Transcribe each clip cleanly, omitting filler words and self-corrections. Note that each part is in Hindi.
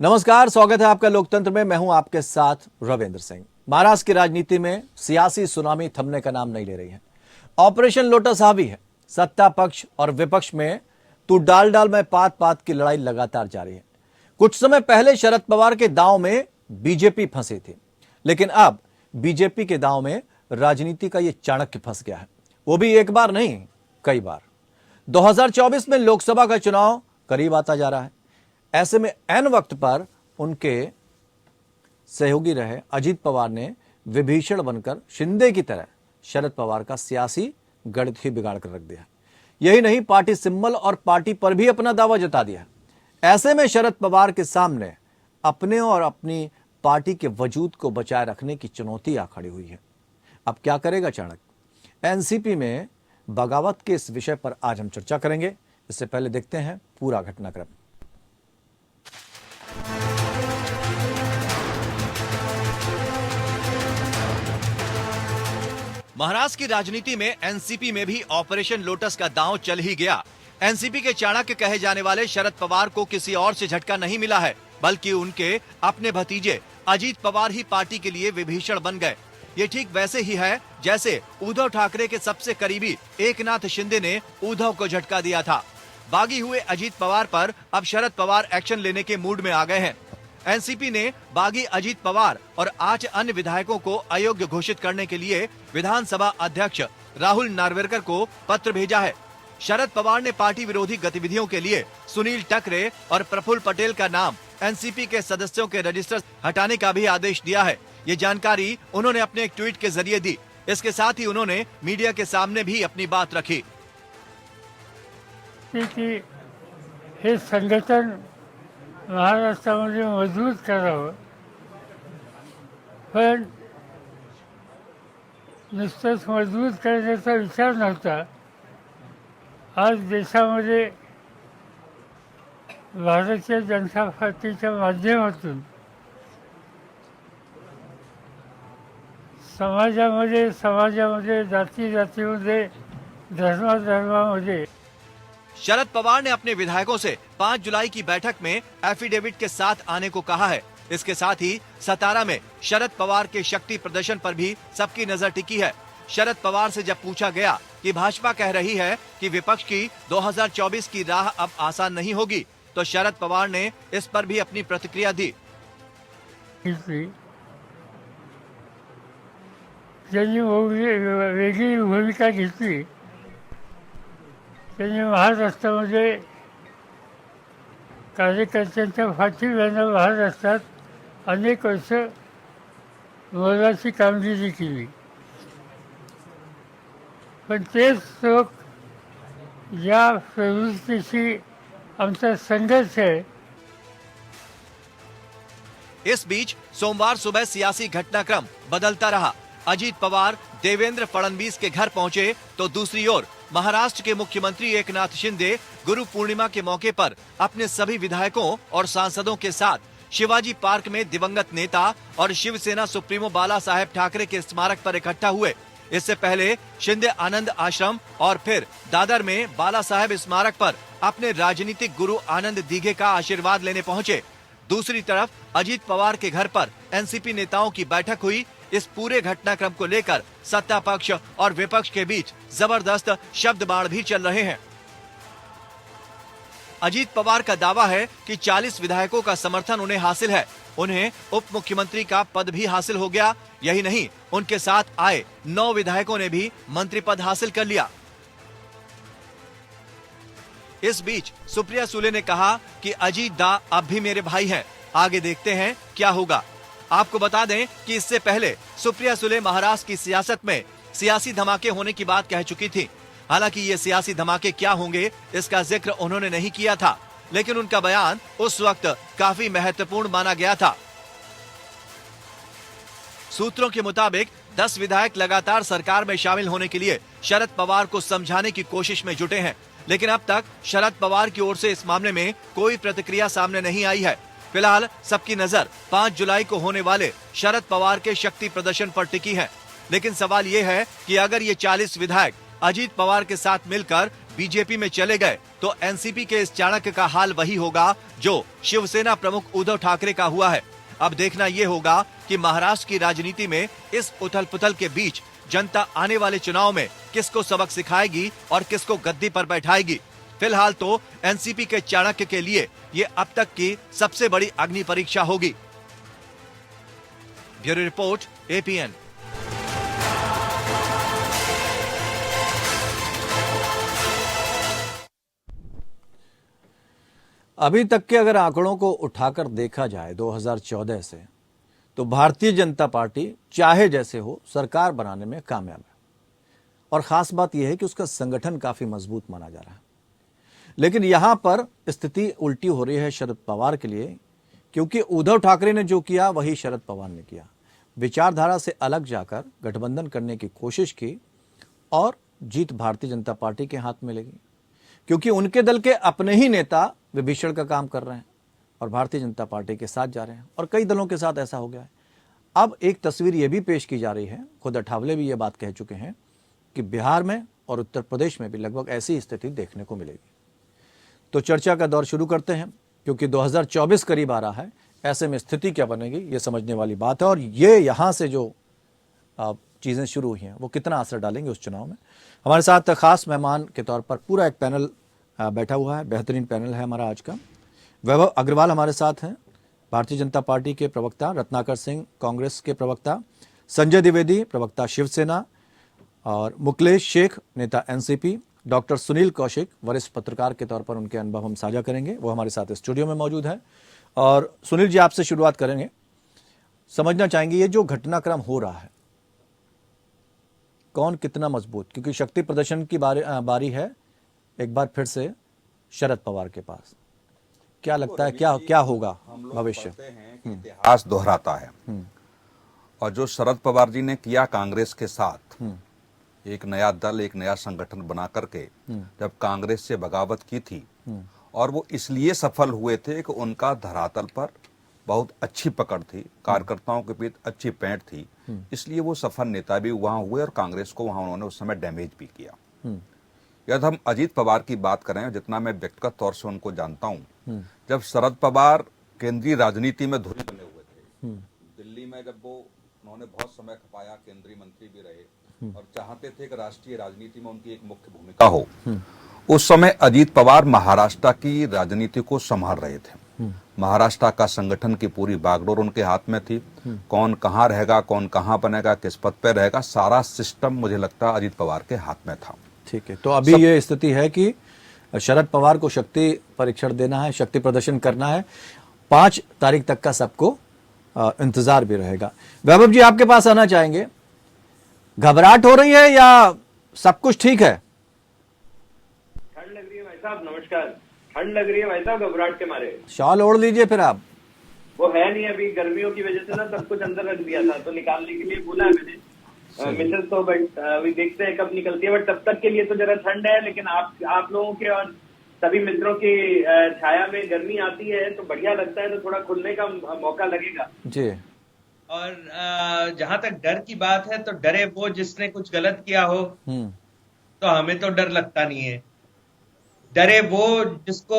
नमस्कार, स्वागत है आपका लोकतंत्र में। मैं हूं आपके साथ रविंद्र सिंह। महाराष्ट्र की राजनीति में सियासी सुनामी थमने का नाम नहीं ले रही है। ऑपरेशन लोटस हावी है। सत्ता पक्ष और विपक्ष में तू डाल डाल में पात पात की लड़ाई लगातार जारी है। कुछ समय पहले शरद पवार के दांव में बीजेपी फंसी थी, लेकिन अब बीजेपी के दांव में राजनीति का यह चाणक्य फंस गया है, वो भी एक बार नहीं कई बार। 2024 में लोकसभा का चुनाव करीब आता जा रहा है। ऐसे में ऐन वक्त पर उनके सहयोगी रहे अजीत पवार ने विभीषण बनकर शिंदे की तरह शरद पवार का सियासी गणित ही बिगाड़ कर रख दिया। यही नहीं, पार्टी सिंबल और पार्टी पर भी अपना दावा जता दिया। ऐसे में शरद पवार के सामने अपने और अपनी पार्टी के वजूद को बचाए रखने की चुनौती आ खड़ी हुई है। अब क्या करेगा चाणक्य? एनसीपी में बगावत के इस विषय पर आज हम चर्चा करेंगे। इससे पहले देखते हैं पूरा घटनाक्रम। महाराष्ट्र की राजनीति में एनसीपी में भी ऑपरेशन लोटस का दांव चल ही गया। एनसीपी के चाणक्य कहे जाने वाले शरद पवार को किसी और से झटका नहीं मिला है, बल्कि उनके अपने भतीजे अजीत पवार ही पार्टी के लिए विभीषण बन गए। ये ठीक वैसे ही है जैसे उद्धव ठाकरे के सबसे करीबी एकनाथ शिंदे ने उद्धव को झटका दिया था। बागी हुए अजीत पवार पर अब शरद पवार एक्शन लेने के मूड में आ गए हैं। एनसीपी ने बागी अजीत पवार और 8 अन्य विधायकों को अयोग्य घोषित करने के लिए विधानसभा अध्यक्ष राहुल नार्वेकर को पत्र भेजा है। शरद पवार ने पार्टी विरोधी गतिविधियों के लिए सुनील टकरे और प्रफुल्ल पटेल का नाम एनसीपी के सदस्यों के रजिस्टर हटाने का भी आदेश दिया है। ये जानकारी उन्होंने अपने एक ट्वीट के जरिए दी। इसके साथ ही उन्होंने मीडिया के सामने भी अपनी बात रखी। हे संघटन महाराष्ट्रामध्ये मजबूत करावं, पण नुसतंच मजबूत करण्याचा विचार नव्हता। आज देशामध्ये भारतीय जनता पार्टीच्या माध्यमातून समाजामध्ये जातीमध्ये धर्मामध्ये शरद पवार ने अपने विधायकों से 5 जुलाई की बैठक में एफिडेविट के साथ आने को कहा है। इसके साथ ही सतारा में शरद पवार के शक्ति प्रदर्शन पर भी सबकी नजर टिकी है। शरद पवार से जब पूछा गया कि भाजपा कह रही है कि विपक्ष की 2024 की राह अब आसान नहीं होगी, तो शरद पवार ने इस पर भी अपनी प्रतिक्रिया दी। वेगळी भूमिका घेतली। त्यांनी महाराष्ट्रामध्ये कार्यकर्त्यांच्या फाटी घालणं महाराष्ट्रात अनेक वर्ष मोलाची कामगिरी केली, पण तेच लोक या प्रवृत्तीशी आमचा संघर्ष है। इस बीच सोमवार सुबह सियासी घटनाक्रम बदलता रहा। अजीत पवार देवेंद्र फडणवीस के घर पहुंचे तो दूसरी ओर महाराष्ट्र के मुख्यमंत्री एकनाथ शिंदे गुरु पूर्णिमा के मौके पर अपने सभी विधायकों और सांसदों के साथ शिवाजी पार्क में दिवंगत नेता और शिवसेना सुप्रीमो बाला साहेब ठाकरे के स्मारक पर इकट्ठा हुए। इससे पहले शिंदे आनंद आश्रम और फिर दादर में बाला साहेब स्मारक पर अपने राजनीतिक गुरु आनंद दीघे का आशीर्वाद लेने पहुंचे। दूसरी तरफ अजीत पवार के घर पर एनसीपी नेताओं की बैठक हुई। इस पूरे घटनाक्रम को लेकर सत्ता पक्ष और विपक्ष के बीच जबरदस्त शब्द बाण भी चल रहे हैं। अजीत पवार का दावा है कि 40 विधायकों का समर्थन उन्हें हासिल है। उन्हें उप मुख्यमंत्री का पद भी हासिल हो गया। यही नहीं, उनके साथ आए 9 विधायकों ने भी मंत्री पद हासिल कर लिया। इस बीच सुप्रिया सुले ने कहा कि अजीत दा अब भी मेरे भाई हैं। आगे देखते हैं क्या होगा। आपको बता दें कि इससे पहले सुप्रिया सुले महाराष्ट्र की सियासत में सियासी धमाके होने की बात कह चुकी थी। हालांकि ये सियासी धमाके क्या होंगे इसका जिक्र उन्होंने नहीं किया था, लेकिन उनका बयान उस वक्त काफी महत्वपूर्ण माना गया था। सूत्रों के मुताबिक 10 विधायक लगातार सरकार में शामिल होने के लिए शरद पवार को समझाने की कोशिश में जुटे हैं, लेकिन अब तक शरद पवार की ओर से इस मामले में कोई प्रतिक्रिया सामने नहीं आई है। फिलहाल सबकी नजर 5 जुलाई को होने वाले शरद पवार के शक्ति प्रदर्शन पर टिकी है। लेकिन सवाल ये है कि अगर ये 40 विधायक अजीत पवार के साथ मिलकर बीजेपी में चले गए तो एनसीपी के इस चाणक्य का हाल वही होगा जो शिवसेना प्रमुख उद्धव ठाकरे का हुआ है। अब देखना ये होगा कि महाराष्ट्र की राजनीति में इस उथल पुथल के बीच जनता आने वाले चुनाव में किसको सबक सिखाएगी और किसको गद्दी पर बैठाएगी। फिलहाल तो एनसीपी के चाणक्य के लिए ये अब तक की सबसे बड़ी अग्नि परीक्षा होगी। Bureau report, APN. अभी तक के अगर आंकड़ों को उठाकर देखा जाए 2014 से, तो भारतीय जनता पार्टी चाहे जैसे हो सरकार बनाने में कामयाब है। और खास बात यह है कि उसका संगठन काफी मजबूत माना जा रहा है। लेकिन यहां पर स्थिति उल्टी हो रही है शरद पवार के लिए, क्योंकि उद्धव ठाकरे ने जो किया वही शरद पवार ने किया। विचारधारा से अलग जाकर गठबंधन करने की कोशिश की और जीत भारतीय जनता पार्टी के हाथ में लगी, क्योंकि उनके दल के अपने ही नेता विभीषण का काम कर रहे हैं और भारतीय जनता पार्टी के साथ जा रहे हैं। और कई दलों के साथ ऐसा हो गया है। अब एक तस्वीर यह भी पेश की जा रही है, खुद अठावले भी ये बात कह चुके हैं कि बिहार में और उत्तर प्रदेश में भी लगभग ऐसी स्थिति देखने को मिलेगी। तो चर्चा का दौर शुरू करते हैं, क्योंकि 2024 करीब आ रहा है। ऐसे में स्थिति क्या बनेगी ये समझने वाली बात है, और ये यहां से जो चीजें शुरू हुई हैं वो कितना असर डालेंगे उस चुनाव में। हमारे साथ खास मेहमान के तौर पर पूरा एक पैनल बैठा हुआ है, बेहतरीन पैनल है हमारा आज का। वैभव अग्रवाल हमारे साथ हैं, भारतीय जनता पार्टी के प्रवक्ता, रत्नाकर सिंह कांग्रेस के प्रवक्ता, संजय द्विवेदी प्रवक्ता शिवसेना, और मुकलेश शेख नेता एनसीपी, डॉक्टर सुनील कौशिक वरिष्ठ पत्रकार के तौर पर उनके अनुभव हम साझा करेंगे, वो हमारे साथ स्टूडियो में मौजूद है। और सुनील जी, आपसे शुरुआत करेंगे। समझना चाहेंगे ये जो घटनाक्रम हो रहा है कौन कितना मजबूत, क्योंकि शक्ति प्रदर्शन की बारी है एक बार फिर से शरद पवार के पास। क्या लगता है क्या होगा भविष्य? इतिहास दोहराता है और जो शरद पवार जी ने किया कांग्रेस के साथ, एक नया दल, एक नया संगठन बना करके जब कांग्रेस से बगावत की थी, और वो इसलिए सफल हुए थे कि उनका धरातल पर बहुत अच्छी पकड़ थी, कार्यकर्ताओं के बीच अच्छी पैंठ थी, इसलिए वो सफल नेता भी वहां हुए और कांग्रेस को वहां उन्होंने उस समय डैमेज भी किया। यदि हम अजीत पवार की बात करें, जितना मैं व्यक्तिगत तौर से उनको जानता हूं, जब शरद पवार केंद्रीय राजनीति में धुरी बने हुए थे, दिल्ली में जब वो उन्होंने बहुत समय खपाया, केंद्रीय मंत्री भी रहे और चाहते थे कि राष्ट्रीय राजनीति में उनकी एक मुख्य भूमिका हो, उस समय अजीत पवार महाराष्ट्र की राजनीति को संभाल रहे थे। महाराष्ट्र का संगठन की पूरी बागडोर उनके हाथ में थी। कौन कहाँ रहेगा, कौन कहाँ बनेगा, किस पद पर रहेगा, सारा सिस्टम मुझे लगता है अजीत पवार के हाथ में था। ठीक है, तो अभी ये स्थिति है कि शरद पवार को शक्ति परीक्षण देना है, शक्ति प्रदर्शन करना है। 5 तारीख तक का सबको इंतजार भी रहेगा। वैभव जी, आपके पास आना चाहेंगे। घबराहट हो रही है या सब कुछ ठीक है? ठंड लग रही है भाई साहब, नमस्कार। ठंड लग रही है भाई साहब, घबराहट के मारे। शॉल ओढ़ लीजिए फिर आप। वो है नहीं, अभी गर्मियों की वजह से ना सब कुछ अंदर रख दिया था, तो निकालने के लिए बोला है मैंने। मिसेस तो बट अभी देखते हैं कब निकलती है, बट तब तक के लिए तो जरा ठंड है। लेकिन आप लोगों के और सभी मित्रों की छाया में गर्मी आती है तो बढ़िया लगता है, तो थोड़ा खुलने का मौका लगेगा जी। और जहां तक डर की बात है, तो डरे वो जिसने कुछ गलत किया हो, तो हमें तो डर लगता नहीं है। डरे वो जिसको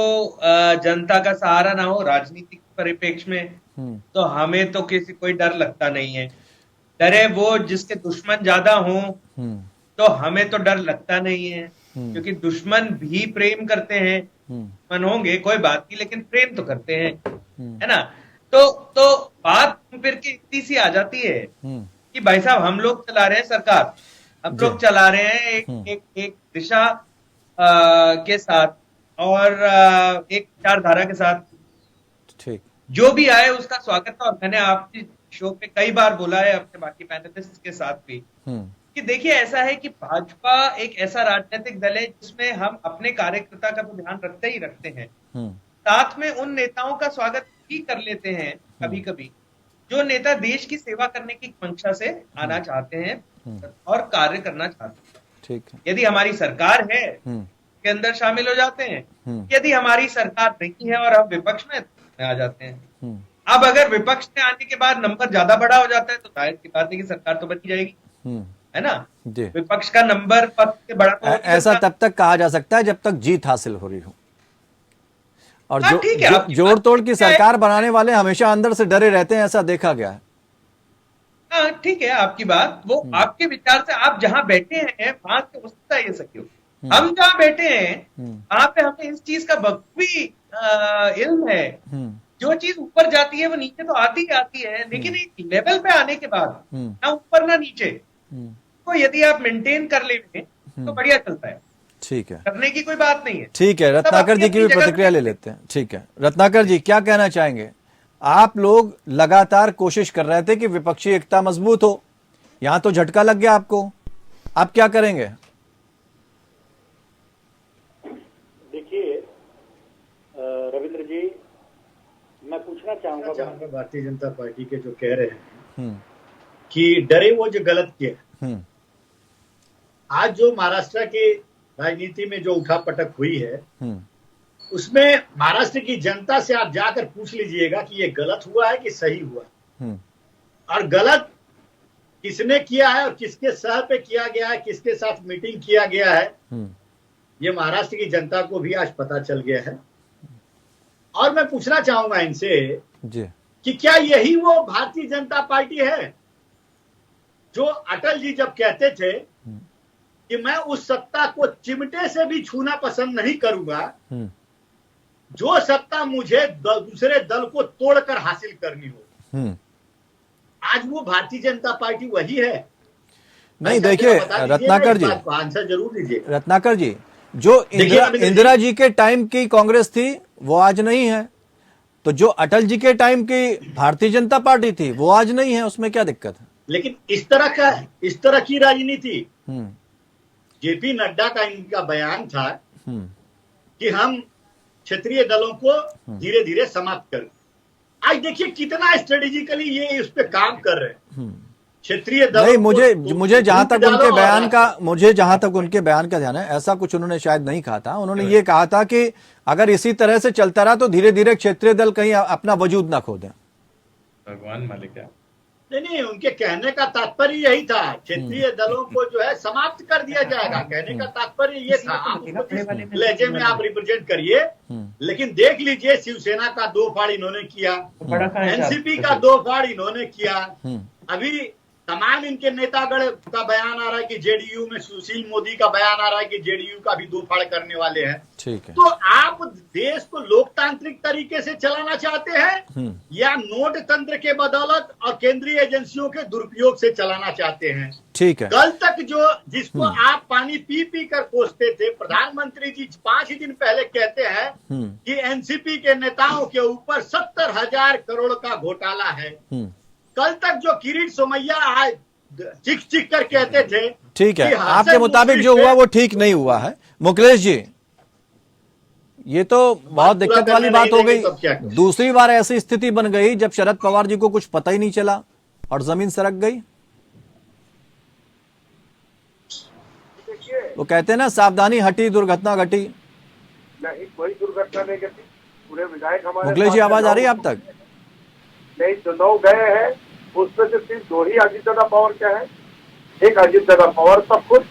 जनता का सहारा ना हो राजनीतिक परिप्रेक्ष्य में, तो हमें तो कोई डर लगता नहीं है। डरे वो जिसके दुश्मन ज्यादा हों, तो हमें तो डर लगता नहीं है, क्योंकि दुश्मन भी प्रेम करते हैं। दुश्मन होंगे कोई बात नहीं, लेकिन प्रेम तो करते हैं, है ना। तो बात फिर की इतनी सी आ जाती है कि भाई साहब हम लोग चला रहे हैं सरकार, हम लोग चला रहे हैं एक दिशा के साथ और एक विचारधारा के साथ। ठीक, जो भी आए उसका स्वागत था। और मैंने आपकी शो पे कई बार बोला है, अपने बाकी पैनलिस्ट के साथ भी, कि देखिए ऐसा है कि भाजपा एक ऐसा राजनीतिक दल है जिसमें हम अपने कार्यकर्ता का तो ध्यान रखते ही रखते हैं, साथ में उन नेताओं का स्वागत भी कर लेते हैं कभी कभी, जो नेता देश की सेवा करने की मंशा से आना चाहते हैं और कार्य करना चाहते हैं। ठीक है। यदि हमारी सरकार है के अंदर शामिल हो जाते हैं, यदि हमारी सरकार नहीं है और हम विपक्ष में आ जाते हैं। अब अगर विपक्ष में आने के बाद नंबर ज्यादा बड़ा हो जाता है, तो जाहिर सी बात है कि सरकार तो बनी जाएगी, है ना। जी। विपक्ष का नंबर पक्ष से बड़ा तो हो नहीं ऐसा सकता। तब तक कहा जा सकता है जब तक जीत हासिल हो रही हो, और हाँ, ठीक है, आपकी जोड़ बात तोड़ ठीक की है। सरकार बनाने वाले हमेशा अंदर से डरे रहते हैं, ऐसा देखा गया है। हाँ, ठीक है, आपकी बात, वो आपके विचार से आप जहां बैठे हैं वहां से हो सकता है ये सब क्यों। हम जहां बैठे हैं वहां पे हमें इस चीज का बखूबी इल्म है। जो चीज ऊपर जाती है वो नीचे तो आती ही आती है, लेकिन एक लेवल पे आने के बाद ना ऊपर ना नीचे, तो यदि आप मेंटेन कर ले तो बढ़िया चलता है, ठीक है, करने की कोई बात नहीं है। ठीक है। रत्नाकर जी की भी अपनी जगह प्रतिक्रिया ले लेते हैं। ठीक है, रत्नाकर जी क्या कहना चाहेंगे? आप लोग लगातार कोशिश कर रहे थे कि विपक्षी एकता मजबूत हो, यहां तो झटका लग गया आपको, आप क्या करेंगे? देखिए रविंद्र जी, मैं पूछना चाहूंगा भारतीय जनता पार्टी के जो कह रहे हैं कि डरे वो जो गलत किए। आज जो महाराष्ट्र की राजनीति में जो उठापटक हुई है उसमें महाराष्ट्र की जनता से आप जाकर पूछ लीजिएगा कि ये गलत हुआ है कि सही हुआ, और गलत किसने किया है और किसके सह पे किया गया है, किसके साथ मीटिंग किया गया है, ये महाराष्ट्र की जनता को भी आज पता चल गया है। और मैं पूछना चाहूंगा इनसे जी कि क्या यही वो भारतीय जनता पार्टी है जो अटल जी जब कहते थे कि मैं उस सत्ता को चिमटे से भी छूना पसंद नहीं करूंगा जो सत्ता मुझे दूसरे दल को तोड़कर हासिल करनी हो। आज वो भारतीय जनता पार्टी वही है? नहीं, देखिए रत्नाकर जी, आंसर जरूर दीजिए। रत्नाकर जी, जो इंदिरा जी के टाइम की कांग्रेस थी वो आज नहीं है, तो जो अटल जी के टाइम की भारतीय जनता पार्टी थी वो आज नहीं है, उसमें क्या दिक्कत है? लेकिन इस तरह की राजनीति, जेपी नड्डा का इनका बयान था कि हम क्षेत्रीय दलों को धीरे धीरे समाप्त करें। आज देखिए कितना स्ट्रेटेजिकली ये उस पे काम कर रहे हैं क्षेत्रीय दलों। नहीं, मुझे जहां तक उनके बयान का ध्यान है, ऐसा कुछ उन्होंने शायद नहीं कहा था। उन्होंने ये कहा था कि अगर इसी तरह से चलता रहा तो धीरे धीरे क्षेत्रीय दल कहीं अपना वजूद ना खो दें। भगवान मालिक है। नहीं, उनके कहने का तात्पर्य यही था, क्षेत्रीय दलों को जो है समाप्त कर दिया जाएगा। कहने का तात्पर्य ये था, आप लहजे में आप रिप्रेजेंट करिए, लेकिन देख लीजिए शिवसेना का 2 फाड़ इन्होंने किया, एनसीपी का 2 फाड़ इन्होंने किया। अभी तमाम इनके नेतागण का बयान आ रहा है कि जेडीयू में सुशील मोदी का बयान आ रहा है कि जेडीयू का भी 2 फाड़ करने वाले हैं। ठीक है, तो आप देश को लोकतांत्रिक तरीके से चलाना चाहते हैं या नोट तंत्र के बदौलत और केंद्रीय एजेंसियों के दुरुपयोग से चलाना चाहते हैं? ठीक है। कल तक जिसको आप पानी पी पी कर कोसते थे, प्रधानमंत्री जी 5 ही दिन पहले कहते हैं कि एनसीपी के नेताओं के ऊपर 70,000 करोड़ का घोटाला है। कल तक जो किरीट सोमैया आए चिक चिक कर कहते थे, ठीक है, आपके मुताबिक जो हुआ वो ठीक नहीं हुआ है। मुकेश जी, ये तो बहुत दिक्कत वाली बात हो गई। दूसरी बार ऐसी स्थिति बन गई जब शरद पवार जी को कुछ पता ही नहीं चला और जमीन सरक गई। वो कहते हैं ना, सावधानी हटी दुर्घटना घटी। नहीं, कोई दुर्घटना नहीं घटी। पूरे विधायक हमारे मुकेश जी, आवाज आ रही है आप तक? नहीं, जो 9 गए हैं उसमें से सिर्फ 2 ही अजीत दादा पवार क्या है। एक अजीत दादा पवार सब कुछ,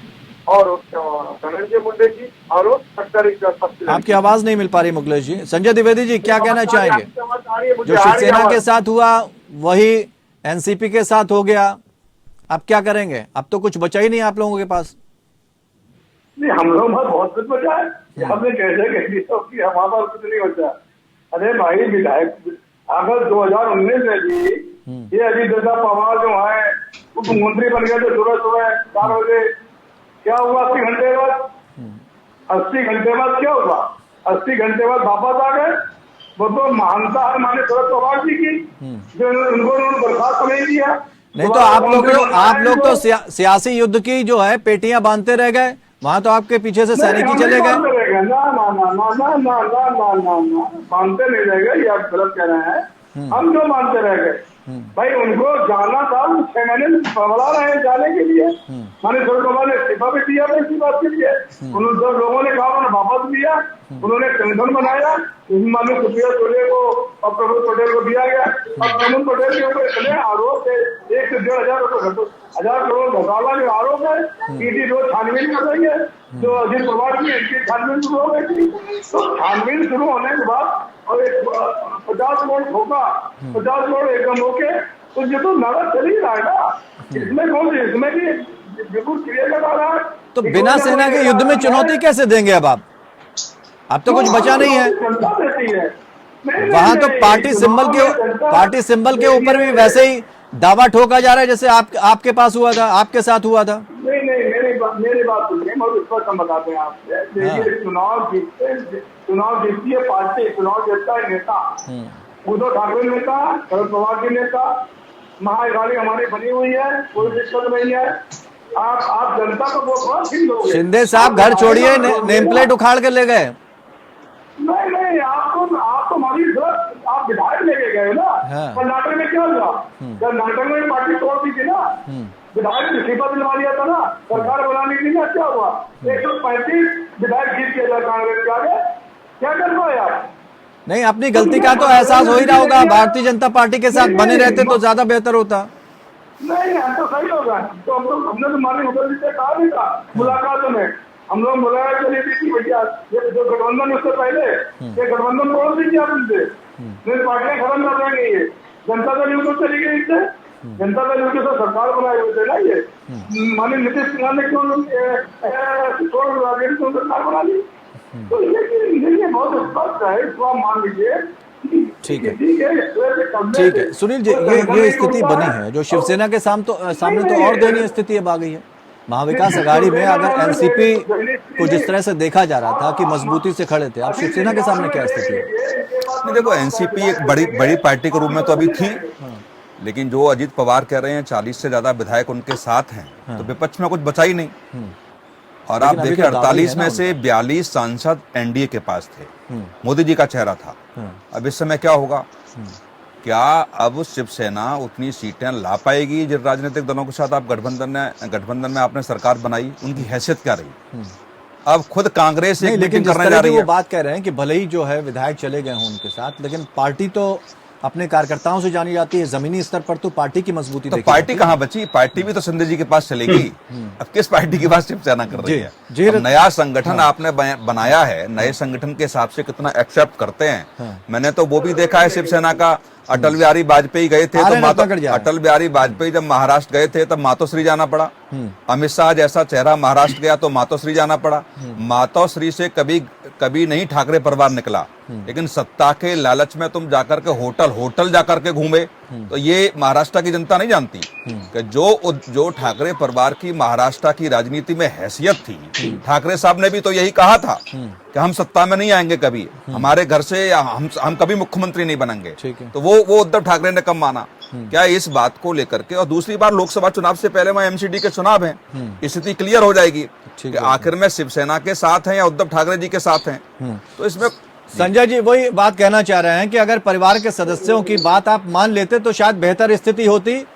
और धनंजय मुंडे जी और आपकी आवाज नहीं मिल पा रही मुकेश जी। संजय द्विवेदी जी, क्या कहना चाहेंगे? जो शिवसेना के साथ हुआ वही एनसीपी के साथ हो गया, अब क्या करेंगे? अब तो कुछ बचा ही नहीं आप लोगों के पास। नहीं, हम लोग बहुत कुछ बचा है। हमने कैसे कह दिया कि हमारे पास कुछ नहीं बचा। अरे भाई, विधायक अगर 2019 में भी ये अजीत दादा पवार जो है उप मुख्यमंत्री बन गए थे, सुबह सुबह 4 बजे, क्या हुआ 80 घंटे बाद? 80 घंटे बाद क्या हुआ? 80 घंटे बाद वापस आ गए। वो तो महानता है माने शरद पवार जी की, जो उन्होंने बर्खास्त नहीं किया। नहीं तो आप लोग तो सियासी युद्ध की जो है पेटियां बांधते रह गए, वहां तो आपके पीछे से सैनिक ही चले गए। ना, बांधते नहीं रहेगा, ये आप गलत कह रहे हैं। हम क्यों मानते रह गए? भाई उनको जाना था, 6 महीने पढ़ा रहे हैं जाने के लिए। माने शरद पवार ने इस्तीफा भी दिया था इसी बात के लिए। उन्होंने जब लोगों ने कहा उन्होंने वापस लिया, उन्होंने संगठन बनाया, माननीय सुप्रिया सुले को और प्रमोद पटेल को दिया गया। अब प्रमोद पटेल के ऊपर इतने आरोप है, 1 से 1,500 करोड़ घोटाला के आरोप है। ईडी रोज छानबीन कर रही है, जो अजित पवार की इनकी छानबीन शुरू हो गई थी। तो छानबीन शुरू होने के बाद और 50 करोड़ ठोका, 50 करोड़ एकदम होके, तो ये तो नारा चल ही रहा है ना। इसमें कौन सी, इसमें भी बिल्कुल क्लियर लगा रहा है। तो बिना सेना के युद्ध में चुनौती कैसे देंगे अब आप? अब तो कुछ बचा नहीं है। जनता देती है। वहां तो पार्टी सिंबल के ऊपर भी वैसे ही दावा ठोका जा रहा है जैसे आपके पास हुआ था, आपके साथ हुआ था। नहीं, मेरी बात सुनिए, बहुत स्पष्ट हम बताते हैं आपसे। देखिए, चुनाव जीतती है पार्टी, चुनाव जीतता है नेता। उद्धव ठाकरे नेता, शरद पवार की नेता, महाअघाड़ी हमारी बनी हुई है, कोई दिक्कत नहीं है। आप जनता को वो ठीक लोगे। शिंदे साहब घर छोड़िए, नेम प्लेट उखाड़ के ले गए। नहीं, आप तो हमारी आप विधायक लेके गए ना। कर्नाटक में क्या हुआ? कर्नाटक में पार्टी तोड़ दी थी ना, विधायक इस्तीफा दिलवा दिया था ना, सरकार बनाने के लिए। क्या हुआ? 135 विधायक जीत के कांग्रेस के आगे। क्या कर पाए आप? नहीं, अपनी गलती का तो एहसास हो ही रहा होगा। भारतीय जनता पार्टी के साथ बने रहते तो ज्यादा बेहतर होता। नहीं, हम तो सही होगा। तो हमने तो माननीय मुख्यमंत्री से कहा भी था मुलाकात में। हम लोग बुलाया चलिए थी भैया, ये जो गठबंधन उससे पहले ये गठबंधन तोड़ दीजिए आप इनसे, नहीं पार्टियां खत्म कर देंगे। ये जनता दल यूँ चली गई इससे, जनता दल यूँ तो सरकार बनाए हुए थे ना। ये माननीय नीतीश कुमार ने क्यों सरकार बना ली? तो ये बहुत स्पष्ट है, इसको आप मान लीजिए। ठीक है सुनील जी, ये स्थिति बनी है जो शिवसेना के सामने तो और दयनीय स्थिति अब आ गई है। महाविकास अघाड़ी में अगर एनसीपी को जिस तरह से देखा जा रहा था कि मजबूती से खड़े थे, अब शिवसेना के सामने क्या स्थिति है? देखो, एनसीपी एक बड़ी पार्टी के रूप में तो अभी थी, लेकिन जो अजित पवार कह रहे हैं 40 से ज्यादा विधायक उनके साथ हैं, तो विपक्ष में कुछ बचा ही नहीं। और आप देखिए 48 में से 42 सांसद एनडीए के पास थे, मोदी जी का चेहरा था। अब इस समय क्या होगा? क्या अब शिवसेना उतनी सीटें ला पाएगी जिन राजनीतिक दलों के साथ आप गठबंधन में आपने सरकार बनाई? उनकी हैसियत क्या रही? अब खुद कांग्रेस एक मीटिंग करने जा रही है। वो बात कह रहे हैं कि भले ही जो है विधायक चले गए हों उनके साथ, लेकिन पार्टी तो अपने कार्यकर्ताओं से जानी जाती है। जमीनी स्तर पर तो पार्टी की मजबूती तो पार्टी कहाँ बची? पार्टी भी तो शिंदे जी के पास चलेगी। अब किस पार्टी की बात शिवसेना कर रही है? नया संगठन आपने बनाया है, नए संगठन के हिसाब से कितना एक्सेप्ट करते हैं। मैंने तो वो भी देखा है शिवसेना का। अटल बिहारी वाजपेयी गए थे तो अटल बिहारी वाजपेयी जब महाराष्ट्र गए थे तब मातोश्री जाना पड़ा। अमित शाह जैसा चेहरा महाराष्ट्र गया तो मातोश्री जाना पड़ा। मातोश्री से कभी नहीं ठाकरे परिवार निकला, लेकिन सत्ता के लालच में तुम जाकर के होटल जाकर के घूमे, तो ये महाराष्ट्र की जनता नहीं जानती कि जो ठाकरे परिवार की महाराष्ट्र की राजनीति में हैसियत थी। ठाकरे साहब ने भी तो यही कहा था कि हम सत्ता में नहीं आएंगे कभी, हमारे घर से हम कभी मुख्यमंत्री नहीं बनेंगे। तो वो उद्धव ठाकरे ने कब माना? क्या इस बात को लेकर के, और दूसरी बार लोकसभा चुनाव से पहले वहां एमसीडी के चुनाव हैं, स्थिति क्लियर हो जाएगी कि आखिर में शिवसेना के साथ हैं या उद्धव ठाकरे जी के साथ हैं। तो इसमें संजय जी वही बात कहना चाह रहे हैं कि अगर परिवार के सदस्यों की बात आप मान लेते तो शायद बेहतर स्थिति होती।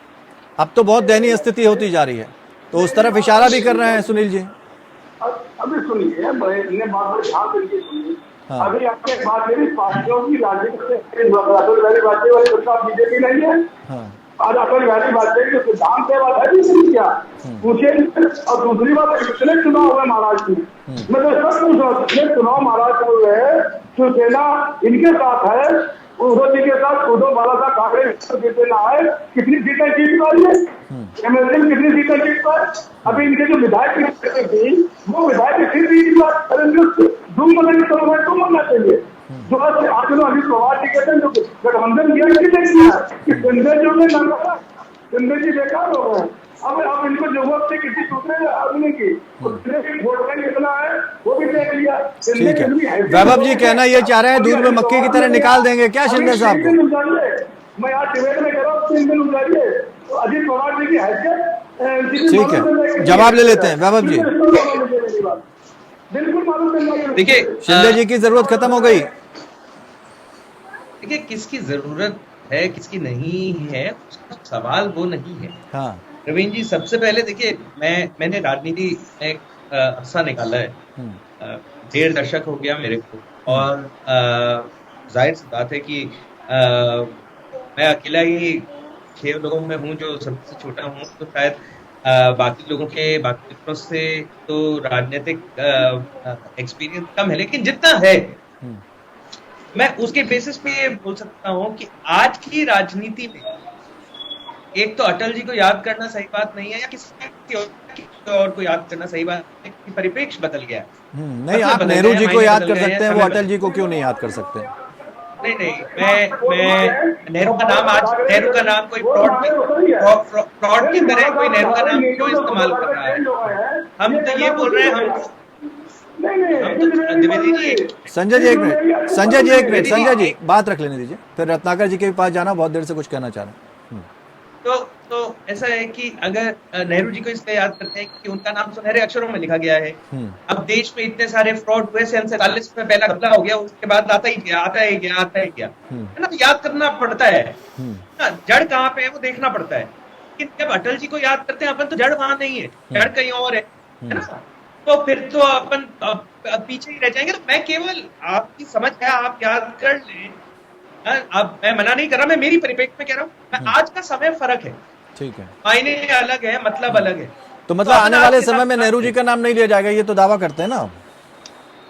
अब तो बहुत दयनीय स्थिति होती जा रही है, तो उस तरफ इशारा भी कर रहे हैं सुनील जी। अभी सुनिए, बात बड़ी ध्यान देकर सुनिए। अभी आपके बात मेरी पार्टियों की राजनीति बीजेपी नहीं है। आज अटल बिहारी वाजपेयी के सिद्धांत है, बात है क्या पूछिए। और दूसरी बात, कितने चुनाव हुए महाराष्ट्र में? मैं तो सब पूछ रहा हूँ, कितने चुनाव महाराष्ट्र में हुए? शिवसेना इनके साथ है, उद्धव जी के साथ उद्धव बाला साहब ठाकरे शिवसेना है। कितनी सीटें जीत पाई है? एमएलए में कितनी सीटें जीत पाए? अभी इनके जो विधायक थी वो विधायक फिर भी बनना चाहिए। जो आज अभी पवार जी कहते हैं जो गठबंधन किया कि सिंधे जी बेकार हो गए। अब इनको जरूरत थी किसी दूसरे आदमी की, वोट बैंक कितना है वो भी देख लिया। ठीक है, वैभव जी कहना ये चाह रहे हैं दूध में मक्खी की तरह निकाल देंगे क्या शिंदे साहब को? मैं आज डिबेट में कह रहा हूँ 3 दिन उजारिए, तो अजित पवार जी की हैसियत। ठीक है, जवाब ले लेते हैं वैभव जी। बिल्कुल मालूम। देखिए, शिंदे जी की जरूरत खत्म हो गई। देखिए, किसकी जरूरत है किसकी नहीं है, उसका सवाल वो नहीं है। हाँ। प्रवीण जी, सबसे पहले देखिए, मैंने राजनीति में एक अरसा निकाला है, 1.5 दशक हो गया मेरे को, और जाहिर सी बात है कि मैं अकेला ही 6 लोगों में हूँ जो सबसे छोटा हूँ, तो शायद बाकी लोगों के, बाकी मित्रों से तो राजनीतिक एक्सपीरियंस कम है, लेकिन जितना है मैं उसके बेसिस पे ये बोल सकता हूँ कि आज की राजनीति में एक तो अटल जी को याद करना सही बात नहीं है, या किसी और को याद करना सही बात है, कि परिप्रेक्ष्य बदल गया है। नहीं, आप नेहरू जी को याद कर सकते हैं, वो अटल जी को क्यों नहीं याद कर सकते? नहीं, मैं नेहरू का नाम, आज नेहरू का नाम कोई फ्रॉड की तरह कोई नेहरू का नाम क्यों इस्तेमाल कर रहा है? हम तो ये बोल रहे हैं, हम तो द्विवेदी जी, संजय जी एक मिनट, संजय जी बात रख लेने दीजिए, फिर रत्नाकर जी के पास जाना, बहुत देर से कुछ कहना चाह रहे हैं। तो ऐसा है कि अगर नेहरू जी को इसलिए याद करते हैं कि उनका नाम सुनहरे अक्षरों में लिखा गया है। अब देश में इतने सारे फ्रॉड हुए, 47 में पहला घपला हो गया, उसके बाद आता ही गया है ना, तो याद करना पड़ता है ना, जड़ कहाँ पे है वो देखना पड़ता है। लेकिन जब अटल जी को याद करते हैं अपन, तो जड़ वहां नहीं है, जड़ कहीं और है ना, तो फिर तो अपन पीछे ही रह जाएंगे। तो मैं केवल आपकी समझ है, आप याद कर लें, अब मैं मना नहीं कर रहा, मैं मेरी परिप्रेक्ष्य में कह रहा हूँ, आज का समय फर्क है, ठीक है, मायने अलग है, मतलब अलग है। तो मतलब आने वाले समय में नेहरू जी का नाम नहीं लिया जाएगा, ये तो दावा करते हैं ना।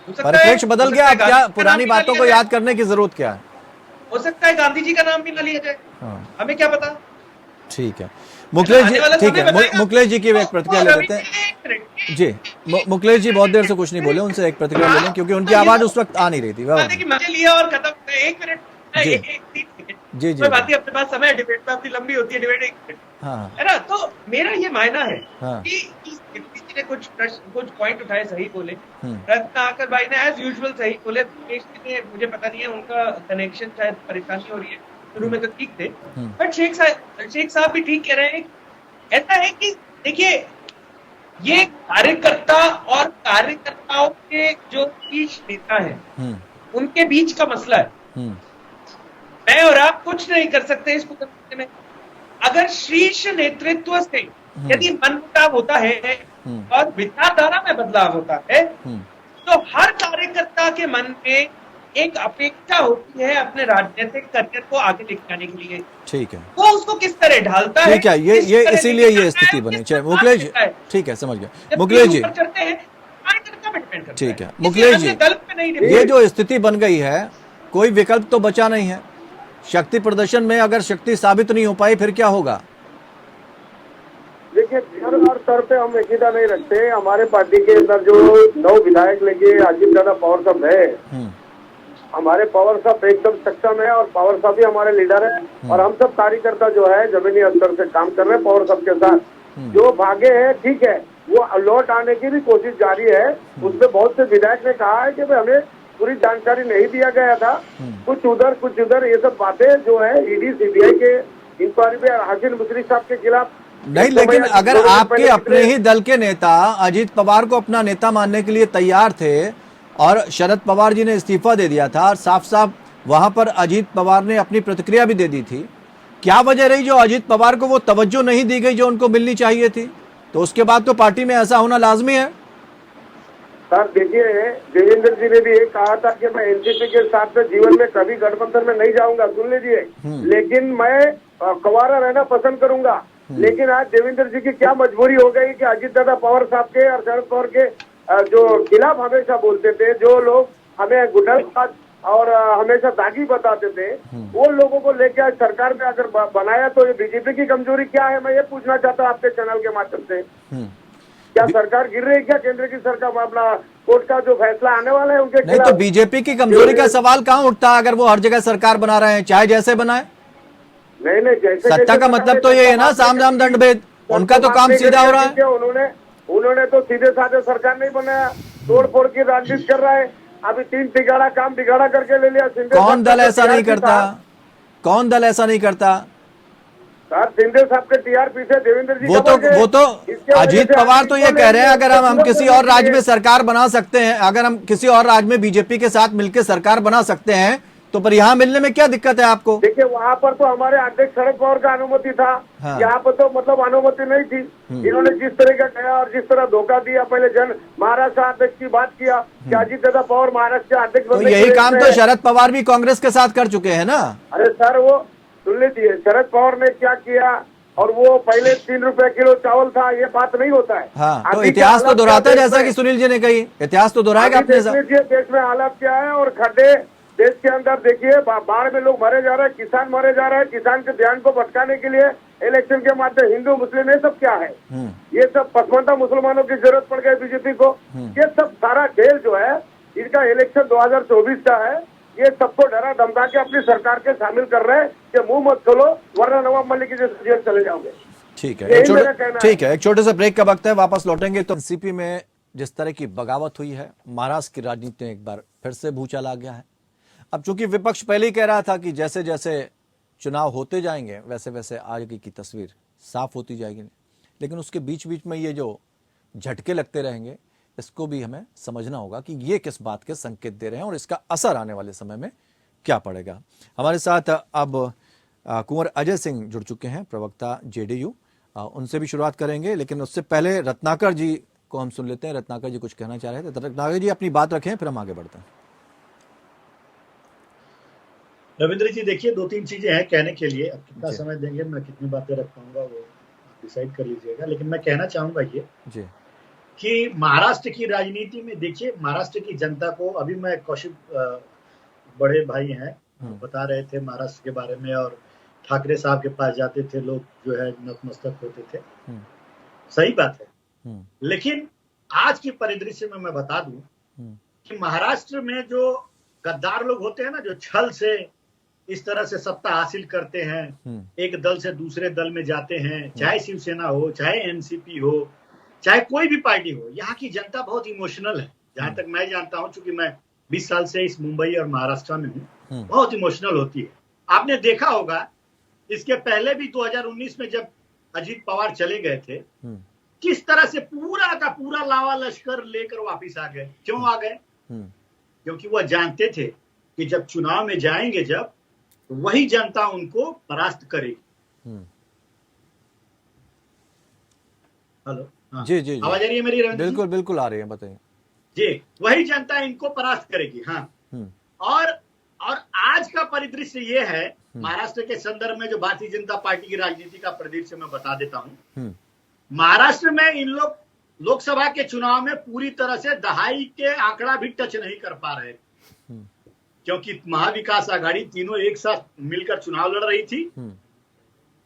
परिप्रेक्ष्य बदल गया, क्या पुरानी बातों को याद करने की जरूरत क्या है? हो सकता है गांधी जी का नाम भी ना लिया जाए, हमें क्या पता। ठीक है, मुकेश जी, ठीक है, मुकेश जी की एक प्रतिक्रिया ले लेते हैं। जी, मुकेश जी बहुत देर से कुछ नहीं बोले, उनसे एक प्रतिक्रिया ले लें, क्योंकि उनकी आवाज उस वक्त आ नहीं रही थी। मजे लिया और खत्म, 1 मिनट, जी जी कोई बात नहीं, अपने पास समय, डिबेट में अपनी लंबी होती है डिबेट, 1 मिनट, हाँ, है ना। तो मेरा ये मायना है हाँ, कि किसी ने कुछ पॉइंट उठाए, सही बोले, रत्नाकर भाई ने एज यूजुअल सही बोले, मुझे पता नहीं है उनका कनेक्शन, शायद परेशानी हो रही है, शुरू में तो ठीक थे, बट शेख साहब भी ठीक कह रहे हैं। ऐसा है कि देखिए, ये कार्यकर्ता और कार्यकर्ताओं के जो शीर्ष नेता है, उनके बीच का मसला है। मैं और आप कुछ नहीं कर सकते इस मुकदमे में। अगर शीर्ष नेतृत्व से यदि मनमुटाव होता है और विचारधारा में बदलाव होता है, तो हर कार्यकर्ता के मन में एक अपेक्षा होती है अपने राजनीतिक करियर को आगे लेके जाने के लिए। ठीक है, वो उसको किस तरह ढालता है, ठीक है, ये इसीलिए ये स्थिति बनी। चलिए मुकेश जी, ठीक है, समझ गया मुकेश जी, ठीक है मुकेश जी, ये जो स्थिति बन गई है, कोई विकल्प तो बचा नहीं है। शक्ति प्रदर्शन में अगर शक्ति साबित नहीं हो पाई, फिर क्या होगा? देखिए, हर स्तर पे हम एकता नहीं रखते। हमारे पार्टी के अंदर जो 9 विधायक लेके अजीत दादा पवार साहब है, हमारे पवार साहब एकदम सक्षम है, और पवार साहब भी हमारे लीडर है, और हम सब कार्यकर्ता जो है जमीनी स्तर से काम कर रहे हैं पवार साहब के साथ। जो भागे हैं, ठीक है, वो लौट आने की भी कोशिश जारी है। उसमें बहुत से विधायक ने कहा है कि भाई हमें पूरी जानकारी नहीं दिया गया था, कुछ उधर, ये सब बातें जो है ईडी सीबीआई के इंक्वायरी में हासिल मुशर्रफ साहब के खिलाफ नहीं। लेकिन अगर आपके अपने ही दल के नेता अजीत पवार को अपना नेता मानने के लिए तैयार थे, और शरद पवार जी ने इस्तीफा दे दिया था, और साफ साफ वहां पर अजीत पवार ने अपनी प्रतिक्रिया भी दे दी थी, क्या वजह रही जो अजीत पवार को वो तवज्जो नहीं दी गई जो उनको मिलनी चाहिए थी? तो उसके बाद तो पार्टी में ऐसा होना लाजमी है। सर देखिए, देवेंद्र जी ने भी ये कहा था कि मैं एनसीपी के साथ में जीवन में कभी गठबंधन में नहीं जाऊंगा, सुन लीजिए, लेकिन मैं कुंवारा रहना पसंद करूंगा। लेकिन आज देवेंद्र जी की क्या मजबूरी हो गई कि अजीत दादा पवार साहब के और शरद पवार के जो खिलाफ हमेशा बोलते थे, जो लोग हमें गुंडाबाज और हमेशा दागी बताते थे, वो लोगों को लेकर आज सरकार में अगर बनाया, तो ये बीजेपी की कमजोरी क्या है, मैं ये पूछना चाहता हूँ आपके चैनल के माध्यम से। क्या सरकार गिर रही है क्या? केंद्र की सरकार, अपना कोर्ट का जो फैसला आने वाला है उनके नहीं, तो बीजेपी की कमजोरी का सवाल कहाँ उठता है अगर वो हर जगह सरकार बना रहे हैं, चाहे जैसे बनाए? नहीं, जैसे सत्ता का मतलब तो ये है ना, साम दाम दंड भेद। उनका तो काम सीधा हो रहा है। उन्होंने तो सीधे साधे सरकार नहीं बनाया, तोड़ फोड़ की राजनीति कर रहा है। अभी 3 काम बिगाड़ा करके ले लिया। कौन दल ऐसा नहीं करता? कौन दल ऐसा नहीं करता? शिंदे साहब के टीआरपी से देवेंद्र जी वो तो अजीत पवार तो ये कह रहे हैं, अगर हम किसी और राज्य में सरकार बना सकते हैं, अगर हम किसी और राज्य में बीजेपी के साथ मिलकर सरकार बना सकते हैं, तो पर यहाँ मिलने में क्या दिक्कत है आपको? देखिए वहाँ पर तो हमारे अध्यक्ष शरद पवार का अनुमति था। हाँ। यहाँ पर तो मतलब अनुमति नहीं थी। इन्होंने जिस तरह का कहा और जिस तरह धोखा दिया, पहले महाराष्ट्र अध्यक्ष की बात किया कि अजीत दादा पवार महाराष्ट्र के अध्यक्ष तो बनने यही के काम लिए तो शरद पवार भी कांग्रेस के साथ कर चुके हैं ना। अरे सर वो सुन लीजिए, शरद पवार ने क्या किया, और वो पहले 3 रुपए किलो चावल था, ये बात नहीं होता है। हाँ, तो अभी इतिहास के तो हालात दोहराता है, क्या जैसा देश कि में- सुनील जी ने कही, इतिहास तो दोहराएगा अभी अपने देख लीजिए देश में हालात क्या है, और खड्डे देश के अंदर देखिए, बाढ़ में लोग मरे जा रहे हैं, किसान मरे जा रहे हैं। किसान के ध्यान को भटकाने के लिए इलेक्शन के माध्यम हिंदू मुस्लिम ये सब क्या है, ये सब पसमानदा मुसलमानों की जरूरत पड़ गई बीजेपी को। ये सब सारा खेल जो है इनका इलेक्शन 2024 का है। ये सबको डरा धमका के अपनी सरकार के शामिल कर रहे हैं कि मुंह मत खोलो वरना नवाब मलिक की जैसे जेल चले जाओगे। ठीक है, यही मेरा कहना है। ठीक है, एक छोटे से ब्रेक का वक्त है, वापस लौटेंगे। तो एनसीपी में जिस तरह की बगावत हुई है, महाराष्ट्र की राजनीति में एक बार फिर से भूचाल आ गया है। अब चूंकि विपक्ष पहले ही कह रहा था कि जैसे जैसे चुनाव होते जाएंगे वैसे वैसे आगे की तस्वीर साफ होती जाएगी, लेकिन उसके बीच बीच में ये जो झटके लगते रहेंगे, इसको भी हमें समझना होगा कि ये किस बात के संकेत दे रहे हैं और इसका असर आने वाले समय में क्या पड़ेगा। हमारे साथ अब कुंवर अजय सिंह जुड़ चुके हैं, प्रवक्ता जेडीयू। उनसे भी शुरुआत करेंगे, लेकिन उससे पहले रत्नाकर जी को हम सुन लेते हैं। रत्नाकर जी कुछ कहना चाह रहे थे। तो रत्नाकर जी अपनी बात रखें, फिर हम आगे बढ़ते हैं। रविंद्र जी देखिए, 2-3 चीजें हैं कहने के लिए। अब कितना समय देंगे, मैं कितनी बातें रख पाऊंगा वो डिसाइड कर लीजिएगा, लेकिन मैं कहना चाहूंगा ये जी कि महाराष्ट्र की राजनीति में देखिए, महाराष्ट्र की जनता को, अभी मैं कौशिक बड़े भाई हैं बता रहे थे महाराष्ट्र के बारे में, और ठाकरे साहब के पास जाते थे लोग जो है नतमस्तक होते थे। सही बात है, लेकिन आज की परिदृश्य में मैं बता दूं कि महाराष्ट्र में जो गद्दार लोग होते हैं ना, जो छल से इस तरह से सत्ता हासिल करते हैं, एक दल से दूसरे दल में जाते हैं, चाहे शिवसेना हो, चाहे एनसीपी हो, चाहे कोई भी पार्टी हो, यहाँ की जनता बहुत इमोशनल है। जहां तक मैं जानता हूं, चूंकि मैं 20 साल से इस मुंबई और महाराष्ट्र में हूँ, बहुत इमोशनल होती है। आपने देखा होगा इसके पहले भी 2019 में जब अजीत पवार चले गए थे, किस तरह से पूरा का पूरा लावा लश्कर लेकर वापिस आ गए। क्यों आ गए? क्योंकि वह जानते थे कि जब चुनाव में जाएंगे, जब वही जनता उनको परास्त करेगी। हेलो, हाँ। जी जी, आवाज आ रही है मेरी रविंद्र जी? बिल्कुल बिल्कुल आ रही है, बताइए जी। वही जनता इनको परास्त करेगी। हाँ, और आज का परिदृश्य ये है महाराष्ट्र के संदर्भ में, जो भारतीय जनता पार्टी की राजनीति का परिदृश्य मैं बता देता हूँ। महाराष्ट्र में इन लोग लोकसभा के चुनाव में पूरी तरह से दहाई के आंकड़ा भी टच नहीं कर पा रहे, क्योंकि महाविकास आघाड़ी तीनों एक साथ मिलकर चुनाव लड़ रही थी,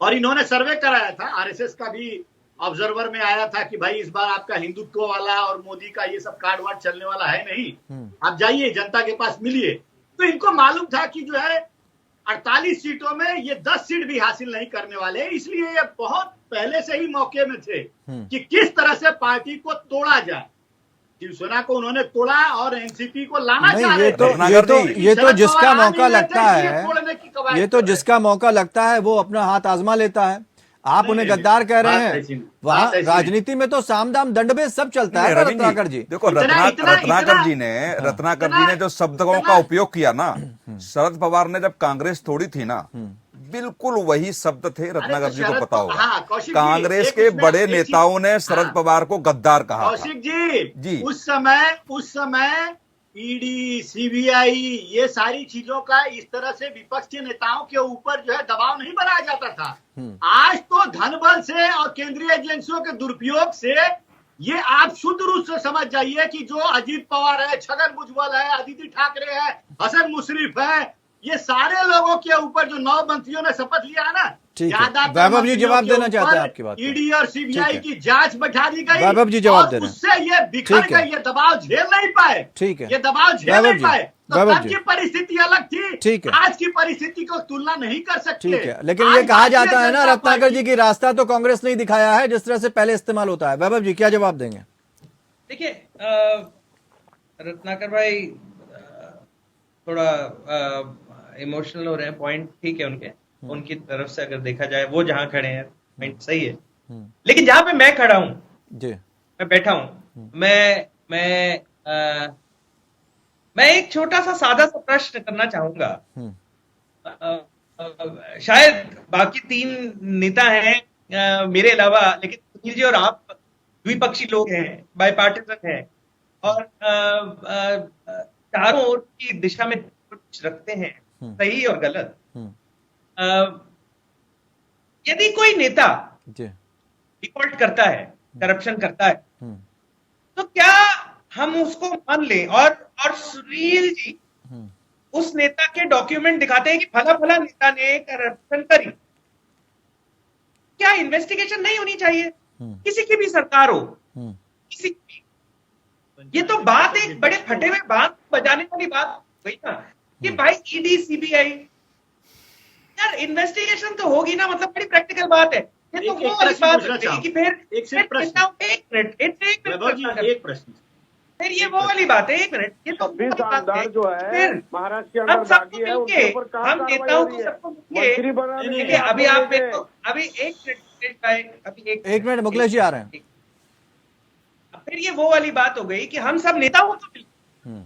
और इन्होंने सर्वे कराया था। आरएसएस का भी ऑब्जर्वर में आया था कि भाई इस बार आपका हिंदुत्व वाला और मोदी का ये सब कार्ड वार्ड चलने वाला है नहीं, आप जाइए जनता के पास मिलिए। तो इनको मालूम था कि जो है 48 सीटों में ये 10 सीट भी हासिल नहीं करने वाले, इसलिए ये बहुत पहले से ही मौके में थे कि किस तरह से पार्टी को तोड़ा जाए। शिवसेना को उन्होंने तोड़ा और एनसीपी को लाना चाह रहे थे। ये तो जिसका मौका लगता है, ये तो जिसका मौका लगता है वो अपना हाथ आजमा लेता है। आप उन्हें गद्दार कह रहे हैं, वहाँ राजनीति में तो साम दाम दंड भेद सब चलता है। रत्नाकर जी देखो, रत्नाकर जी ने जो शब्दों का उपयोग किया ना, शरद पवार ने जब कांग्रेस तोड़ी थी ना, बिल्कुल वही शब्द थे। रत्नाकर जी को पता होगा, कांग्रेस के बड़े नेताओं ने शरद पवार को गद्दार कहा। कौशिक जी, उस समय ईडी, सीबीआई, ये सारी चीजों का इस तरह से विपक्ष के नेताओं के ऊपर जो है दबाव नहीं बनाया जाता था। आज तो धन बल से और केंद्रीय एजेंसियों के दुरुपयोग से ये आप शुद्ध रूप से समझ जाइए कि जो अजीत पवार है, छगन भुजबल है, आदित्य ठाकरे है, हसन मुशर्रफ है, ये सारे लोगों के ऊपर जो 9 मंत्रियों ने शपथ लिया है ना, वैभव जी जवाब देना चाहते हैं आपकी बात। ईडी और सीबीआई की जांच बैठा दी गई, वैभव जी जवाब दे रहे हैं। उससे ये बिखर गए, ये दबाव झेल नहीं पाए। ठीक है, ये दबाव झेल नहीं पाए। तो तब की परिस्थिति अलग थी, ठीक है, आज की परिस्थिति को तुलना नहीं कर सकते। ठीक है, लेकिन ये कहा जाता है ना रत्नाकर जी की रास्ता तो कांग्रेस ने ही दिखाया है जिस तरह से पहले इस्तेमाल होता है। वैभव जी क्या जवाब देंगे? देखिए, रत्नाकर भाई थोड़ा इमोशनल हो रहे हैं, पॉइंट ठीक है उनकी तरफ से अगर देखा जाए, वो जहां खड़े हैं पॉइंट सही है, लेकिन जहां पे मैं खड़ा हूं, मैं बैठा हूं, मैं मैं एक छोटा सा सादा सा प्रश्न करना चाहूंगा। हम्म, शायद बाकी तीन नेता हैं मेरे अलावा, लेकिन सुनील जी और आप द्विपक्षी लोग हैं, बायपार्टिसन हैं, और चारों ओर की दिशा में कुछ रखते हैं, सही और गलत। हम्म, अ, यदि कोई नेता जी, डिफॉल्ट करता है, करप्शन करता है, हम्म, तो क्या हम उसको मान लें? और सुनील जी हम्म, उस नेता के डॉक्यूमेंट दिखाते हैं कि फला फला नेता ने करप्शन करी, क्या इन्वेस्टिगेशन नहीं होनी चाहिए? किसी की भी सरकार हो, हम्म, किसी की भी। ये तो बात एक बड़े फटे हुए बात बजाने वाली बात हो गई ना कि भाई ईडी सीबीआई, यार इन्वेस्टिगेशन तो होगी ना, मतलब बड़ी प्रैक्टिकल बात है। ये तो एक- वो एक वाली प्रश्न बात पूछना हो गई चाहूं। कि फिर एक सिर्फ प्रश्न। एक मिनट वैभव जी, एक प्रश्न। फिर ये वो वाली बात है, एक मिनट, ये तो वो 26 वाली बात आमदार जो है फिर महाराष्ट्र के हम अंदर सबको दागी है, मिलके, उनके ऊपर कहाँ हम कार्रवाई हो नेताओं रही को है? सबको मिलके, मंत्री बनाने नहीं, के देखिए आप अभी लोग आप लेके- मेरे को अभी एक मिनट भाई, अभी एक मिनट, मुकेश जी आ रहे हैं। फिर ये वो वाली बात हो गई कि हम सब नेताओं को मिलके हम्म,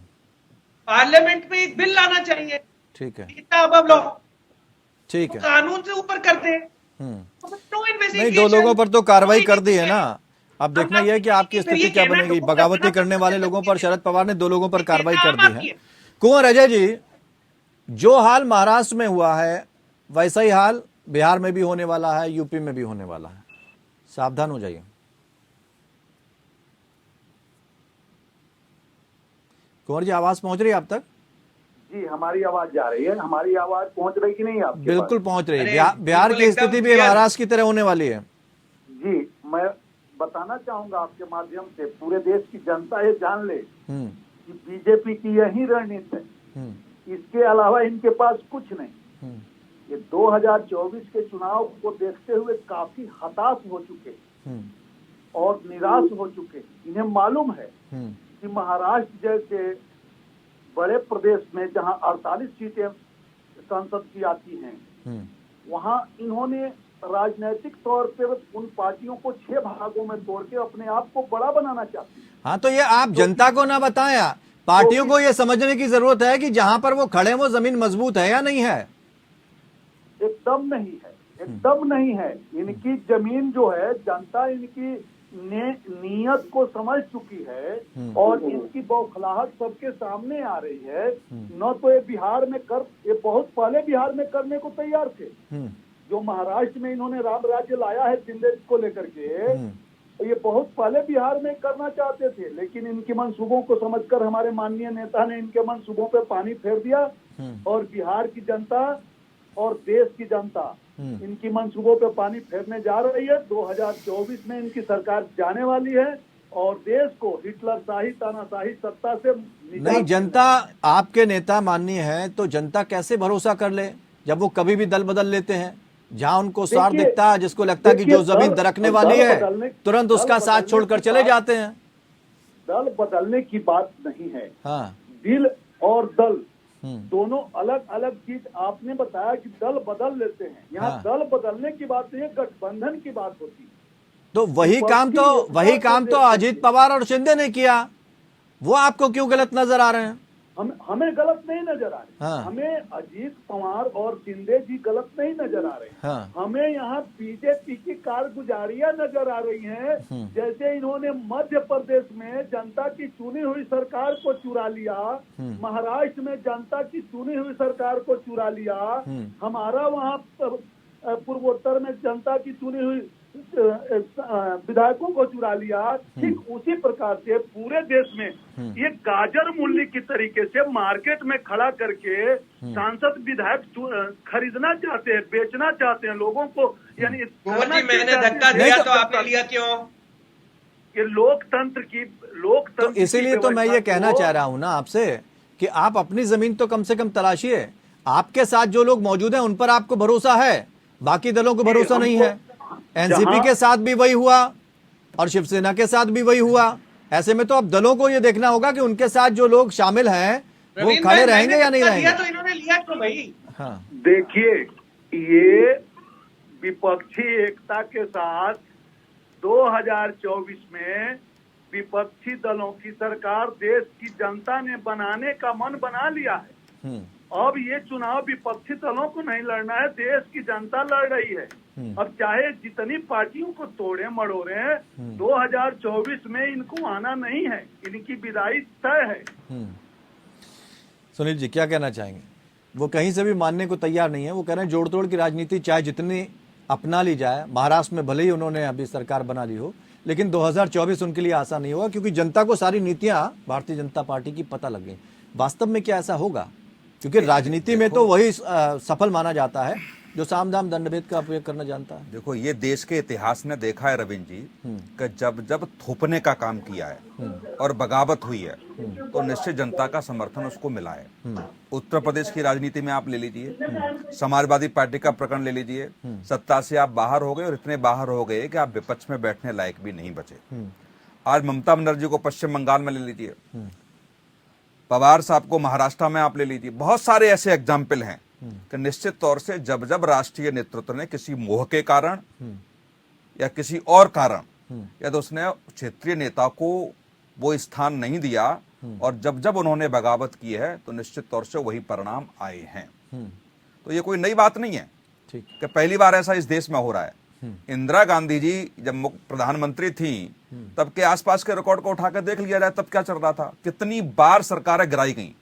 पार्लियामेंट में एक बिल लाना चाहिए, ठीक है, कितना अबव लॉ, ठीक है। कानून से ऊपर करते हैं। हम्म, No नहीं, investigation, दो लोगों पर तो कार्रवाई कोई कर दी है नहीं ना। अब देखना यह है कि आपकी फिर ये स्थिति क्या कहना बनेगी। लोगों का बगावती बड़ा करने वाले लोगों पर शरद पवार ने 2 लोगों पर ये कार्रवाई कहना कर आम दी आदमी है। है। कुंवर अजय जी, जो हाल महाराष्ट्र में हुआ है वैसा ही हाल बिहार में भी होने वाला है, यूपी में भी होने वाला है, सावधान हो जाइए। कुंवर जी, आवाज पहुंच रही है आप तक? जी, हमारी आवाज जा रही है, हमारी आवाज पहुंच रही कि नहीं आपके बिल्कुल पहुंच रही है। अरे, बिहार की बिल्कुल एकदम स्थिति भी clear। महाराष्ट्र की तरह होने वाली है। पास? जी, मैं बताना चाहूंगा आपके माध्यम से, पूरे देश की जनता ये जान ले हम्म, कि बीजेपी की यही रणनीति है, हम्म, इसके अलावा इनके पास कुछ नहीं। हम्म, ये 2024 के चुनाव को देखते हुए काफी हताश हो चुके हम्म, और निराश हो चुके। इन्हें मालूम है हम्म, कि महाराष्ट्र जैसे बड़े प्रदेश में जहां 48 सीटें संसद की आती हैं, हम्म, वहां इन्होंने राजनीतिक तौर पे उन पार्टियों को 6 भागों में तोड़ के अपने आप को बड़ा बनाना चाहती हैं। हाँ, तो ये आप जनता को ना बताया, पार्टियों को ये समझने की जरूरत है कि जहां पर वो खड़े हैं वो जमीन मजबूत है या नहीं है। एकदम नहीं है, एकदम नहीं है। इनकी जमीन जो है, जनता इनकी नीयत को समझ चुकी है और इनकी बौखलाहट सबके सामने आ रही है। न तो ये बिहार में ये बहुत पहले बिहार में करने को तैयार थे। जो महाराष्ट्र में इन्होंने राम राज्य लाया है शिंदे को लेकर के, तो ये बहुत पहले बिहार में करना चाहते थे, लेकिन इनके मंसूबों को समझकर हमारे माननीय नेता ने इनके मंसूबों पे पानी फेर दिया और बिहार की जनता और देश की जनता इनकी मंसूबों पे पानी फेरने जा रही है। 2024 में इनकी सरकार जाने वाली है और देश को हिटलर शाही तानाशाही सत्ता से नहीं, जनता आपके नेता माननीय है तो जनता कैसे भरोसा कर ले जब वो कभी भी दल बदल लेते हैं। जहां उनको स्वार्थ देखिए- दिखता है, जिसको लगता है कि जो जमीन दरकने वाली दल है बदलने- तुरंत दल उसका साथ बदलने छोड़कर की चले बात- जाते हैं। दल बदलने की बात नहीं है। हाँ, दिल और दल दोनों अलग अलग चीज। आपने बताया कि दल बदल लेते हैं, यहाँ हाँ। दल बदलने की बात नहीं है, गठबंधन की बात होती है। तो वही काम तो अजीत पवार और शिंदे ने किया, वो आपको क्यों गलत नजर आ रहे हैं? हमें गलत नहीं नजर आ रहे। हाँ। हमें अजीत पवार और शिंदे जी गलत नहीं नजर आ रहे। हाँ। हमें यहाँ बीजेपी की कारगुजारियां नजर आ रही हैं। जैसे इन्होंने मध्य प्रदेश में जनता की चुनी हुई सरकार को चुरा लिया, महाराष्ट्र में जनता की चुनी हुई सरकार को चुरा लिया, हमारा वहाँ पूर्वोत्तर में जनता की चुनी हुई विधायकों को चुरा लिया। ठीक उसी प्रकार से पूरे देश में ये गाजर मूल्य की तरीके से मार्केट में खड़ा करके सांसद विधायक खरीदना चाहते हैं, बेचना चाहते हैं लोगों को। यानी कुंवर जी, मैंने धक्का दिया तो आपने लिया क्यों? ये लोकतंत्र तो इसीलिए तो मैं ये कहना चाह रहा हूं ना आपसे कि आप अपनी जमीन तो कम से कम तलाशिए। आपके साथ जो लोग मौजूद हैं उन पर आपको भरोसा है, बाकी दलों को भरोसा नहीं है। एनसीपी के साथ भी वही हुआ और शिवसेना के साथ भी वही हुआ। ऐसे में तो अब दलों को ये देखना होगा कि उनके साथ जो लोग शामिल हैं वो खड़े रहेंगे या नहीं रहेंगे। तो इन्होंने लिया क्यों भाई? हाँ, देखिए, ये विपक्षी एकता के साथ 2024 में विपक्षी दलों की सरकार देश की जनता ने बनाने का मन बना लिया है। अब ये चुनाव विपक्षी दलों को नहीं लड़ना है, देश की जनता लड़ रही है। अब चाहे जितनी पार्टियों को तोड़े मड़ोड़े हैं, 2024 में इनको आना नहीं है, इनकी विदाई तय है। सुनील जी क्या कहना चाहेंगे? वो कहीं से भी मानने को तैयार नहीं है। वो कह रहे हैं जोड़ तोड़ की राजनीति चाहे जितनी अपना ली जाए, महाराष्ट्र में भले ही उन्होंने अभी सरकार बना ली हो, लेकिन 2024 उनके लिए आसान नहीं होगा, क्योंकि जनता को सारी नीतियां भारतीय जनता पार्टी की पता लग गई। वास्तव में क्या ऐसा होगा? क्योंकि राजनीति में तो वही सफल माना जाता है जो साम दाम दंडभेद का उपयोग करना जानता है। देखो, ये देश के इतिहास ने देखा है रविंद्र जी कि जब जब थोपने का काम किया है और बगावत हुई है तो निश्चित जनता का समर्थन उसको मिला है। उत्तर प्रदेश की राजनीति में आप ले लीजिए, समाजवादी पार्टी का प्रकरण ले लीजिए, सत्ता से आप बाहर हो गए और इतने बाहर हो गए कि आप विपक्ष में बैठने लायक भी नहीं बचे। आज ममता बनर्जी को पश्चिम बंगाल में ले लीजिए, पवार साहब को महाराष्ट्र में आप ले लीजिए। बहुत सारे ऐसे एग्जाम्पल हैं कि निश्चित तौर से जब जब राष्ट्रीय नेतृत्व ने किसी मोह के कारण या किसी और कारण या तो उसने क्षेत्रीय नेता को वो स्थान नहीं दिया और जब जब उन्होंने बगावत की है तो निश्चित तौर से वही परिणाम आए हैं। तो ये कोई नई बात नहीं है कि पहली बार ऐसा इस देश में हो रहा है। इंदिरा गांधी जी जब मुख्य प्रधानमंत्री थी तब के आसपास के रिकॉर्ड को उठाकर देख लिया जाए, तब क्या चल रहा था, कितनी बार सरकारें गिराई गई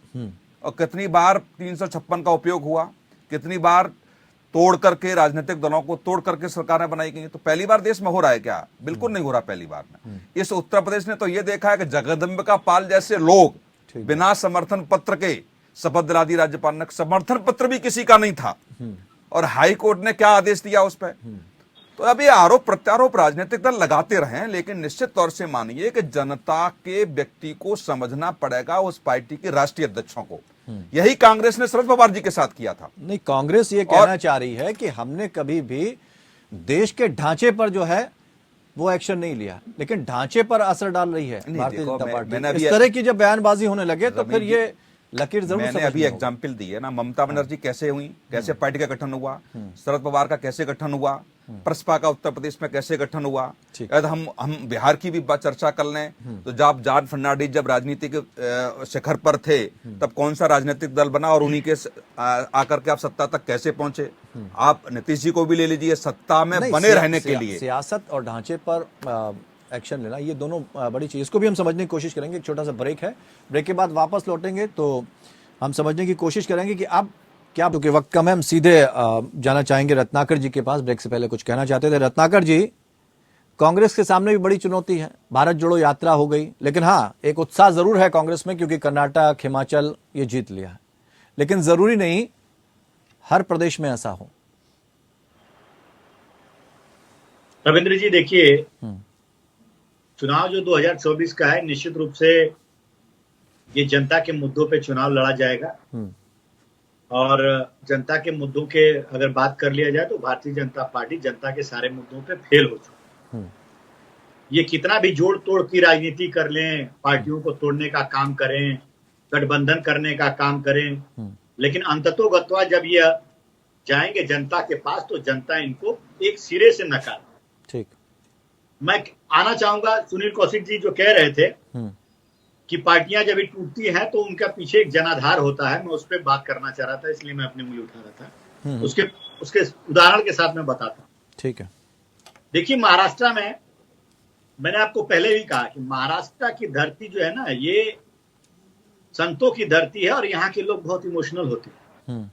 और कितनी बार 356 का उपयोग हुआ, कितनी बार तोड़ करके राजनीतिक दलों को तोड़ करके सरकारें बनाई गई। तो पहली बार देश में हो रहा है क्या? बिल्कुल नहीं हो रहा पहली बार में। इस उत्तर प्रदेश ने तो यह देखा है कि जगदम्बिका पाल जैसे लोग बिना समर्थन पत्र के शपथ दिला दी राज्यपाल ने। समर्थन पत्र भी किसी का नहीं था और हाई कोर्ट ने क्या आदेश दिया उस पर। तो अब ये आरोप प्रत्यारोप राजनीतिक दल लगाते रहे, लेकिन निश्चित तौर से मानिए कि जनता के व्यक्ति को समझना पड़ेगा, उस पार्टी के राष्ट्रीय अध्यक्षों को। यही कांग्रेस ने शरद पवार जी के साथ किया था। नहीं, कांग्रेस ये कहना चाह रही है कि हमने कभी भी देश के ढांचे पर जो है वो एक्शन नहीं लिया, लेकिन ढांचे पर असर डाल रही है भारतीय जनता पार्टी। इस तरह की जब बयानबाजी होने लगे तो फिर ये लकीर जरूर मैंने अभी एग्जाम्पल दी है ना, ममता बनर्जी कैसे हुई, कैसे पार्टी का गठन हुआ, शरद पवार का कैसे गठन हुआ, प्रसपा का उत्तर प्रदेश में कैसे गठन हुआ। यदि हम बिहार की भी चर्चा कर लें तो जब जॉर्ज फर्नांडिस जब राजनीति के शिखर पर थे तब कौन सा राजनीतिक दल बना और उन्हीं के आकर के आप सत्ता तक कैसे पहुंचे। आप नीतीश जी को भी ले लीजिए, सत्ता में बने रहने के लिए सियासत और ढांचे पर एक्शन लेना, ये दोनों बड़ी चीज। इसको भी हम समझने की कोशिश करेंगे। एक छोटा सा ब्रेक है, ब्रेक के बाद वापस लौटेंगे तो हम समझने की कोशिश करेंगे कि अब क्या, क्योंकि वक्त कम है, हम सीधे जाना चाहेंगे रत्नाकर जी के पास। ब्रेक से पहले कुछ कहना चाहते थे रत्नाकर जी। कांग्रेस के सामने भी बड़ी चुनौती है, भारत जोड़ो यात्रा हो गई, लेकिन हाँ एक उत्साह जरूर है कांग्रेस में, क्योंकि कर्नाटक हिमाचल ये जीत लिया है, लेकिन जरूरी नहीं हर प्रदेश में ऐसा हो। रविंद्र जी देखिए, चुनाव जो 2024 का है, निश्चित रूप से ये जनता के मुद्दों पे चुनाव लड़ा जाएगा और जनता के मुद्दों के अगर बात कर लिया जाए तो भारतीय जनता पार्टी जनता के सारे मुद्दों पे फेल हो चुकी है। ये कितना भी जोड़ तोड़ की राजनीति कर लें, पार्टियों को तोड़ने का काम करें, गठबंधन करने का काम करें, लेकिन अंततोगत्वा जब ये जाएंगे जनता के पास तो जनता इनको एक सिरे से नकार। ठीक, मैं आना चाहूंगा सुनील कौशिक जी जो कह रहे थे कि पार्टियां जब टूटती हैं तो उनका पीछे एक जनाधार होता है। मैं उस पर बात करना चाह रहा था, इसलिए मैं अपनी उंगली उठा रहा था। उसके उदाहरण के साथ मैं बताता हूं। ठीक है, देखिए महाराष्ट्र में मैंने आपको पहले भी कहा कि महाराष्ट्र की धरती जो है ना, ये संतों की धरती है और यहाँ के लोग बहुत इमोशनल होते हैं।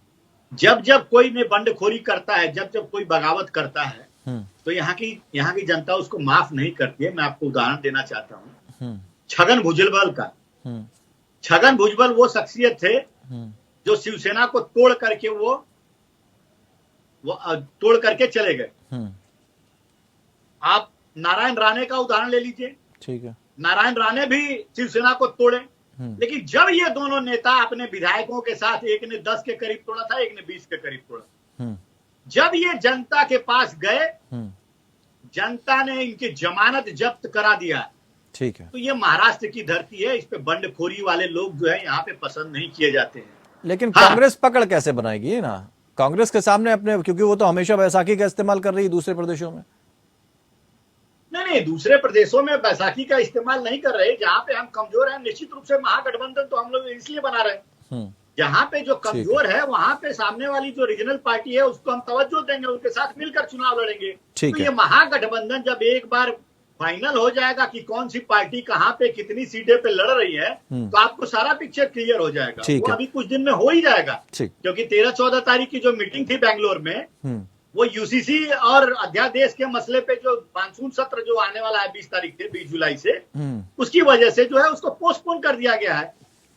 जब जब कोई में बंडखोरी करता है, जब जब कोई बगावत करता है तो यहाँ की जनता उसको माफ नहीं करती है। मैं आपको उदाहरण देना चाहता हूँ छगन भुजबल का। छगन भुजबल वो शख्सियत थे जो शिवसेना को तोड़ करके चले गए। आप नारायण राणे का उदाहरण ले लीजिए। ठीक है, नारायण राणे भी शिवसेना को तोड़े, लेकिन जब ये दोनों नेता अपने विधायकों के साथ, एक ने 10 के करीब तोड़ा था, एक ने 20 के करीब तोड़ा, जब ये जनता के पास गए, जनता ने इनकी जमानत जब्त करा दिया। ठीक है, तो ये महाराष्ट्र की धरती है, इस पे बंडखोरी वाले लोग जो है यहाँ पे पसंद नहीं किए जाते हैं। लेकिन कांग्रेस पकड़ कैसे बनाएगी ना कांग्रेस के सामने अपने, क्योंकि वो तो हमेशा बैसाखी का इस्तेमाल कर रही है दूसरे प्रदेशों में। नहीं, दूसरे प्रदेशों में बैसाखी का इस्तेमाल नहीं कर रहे। जहां पे हम कमजोर हैं, निश्चित रूप से महागठबंधन तो हम लोग इसलिए बना रहे हैं, जहां पे जो कमजोर है वहां पे सामने वाली जो रीजनल पार्टी है उसको हम तवज्जो देंगे, उनके साथ मिलकर चुनाव लड़ेंगे। तो ये महागठबंधन जब एक बार फाइनल हो जाएगा कि कौन सी पार्टी कहां पे कितनी सीटें पे लड़ रही है, तो आपको सारा पिक्चर क्लियर हो जाएगा। वो अभी कुछ दिन में हो ही जाएगा, क्योंकि 13-14 तारीख की जो मीटिंग थी बैंगलोर में, वो यूसीसी और अध्यादेश के मसले पे जो मानसून सत्र जो आने वाला है 20 तारीख से 20 जुलाई से, उसकी वजह से जो है उसको पोस्टपोन कर दिया गया है।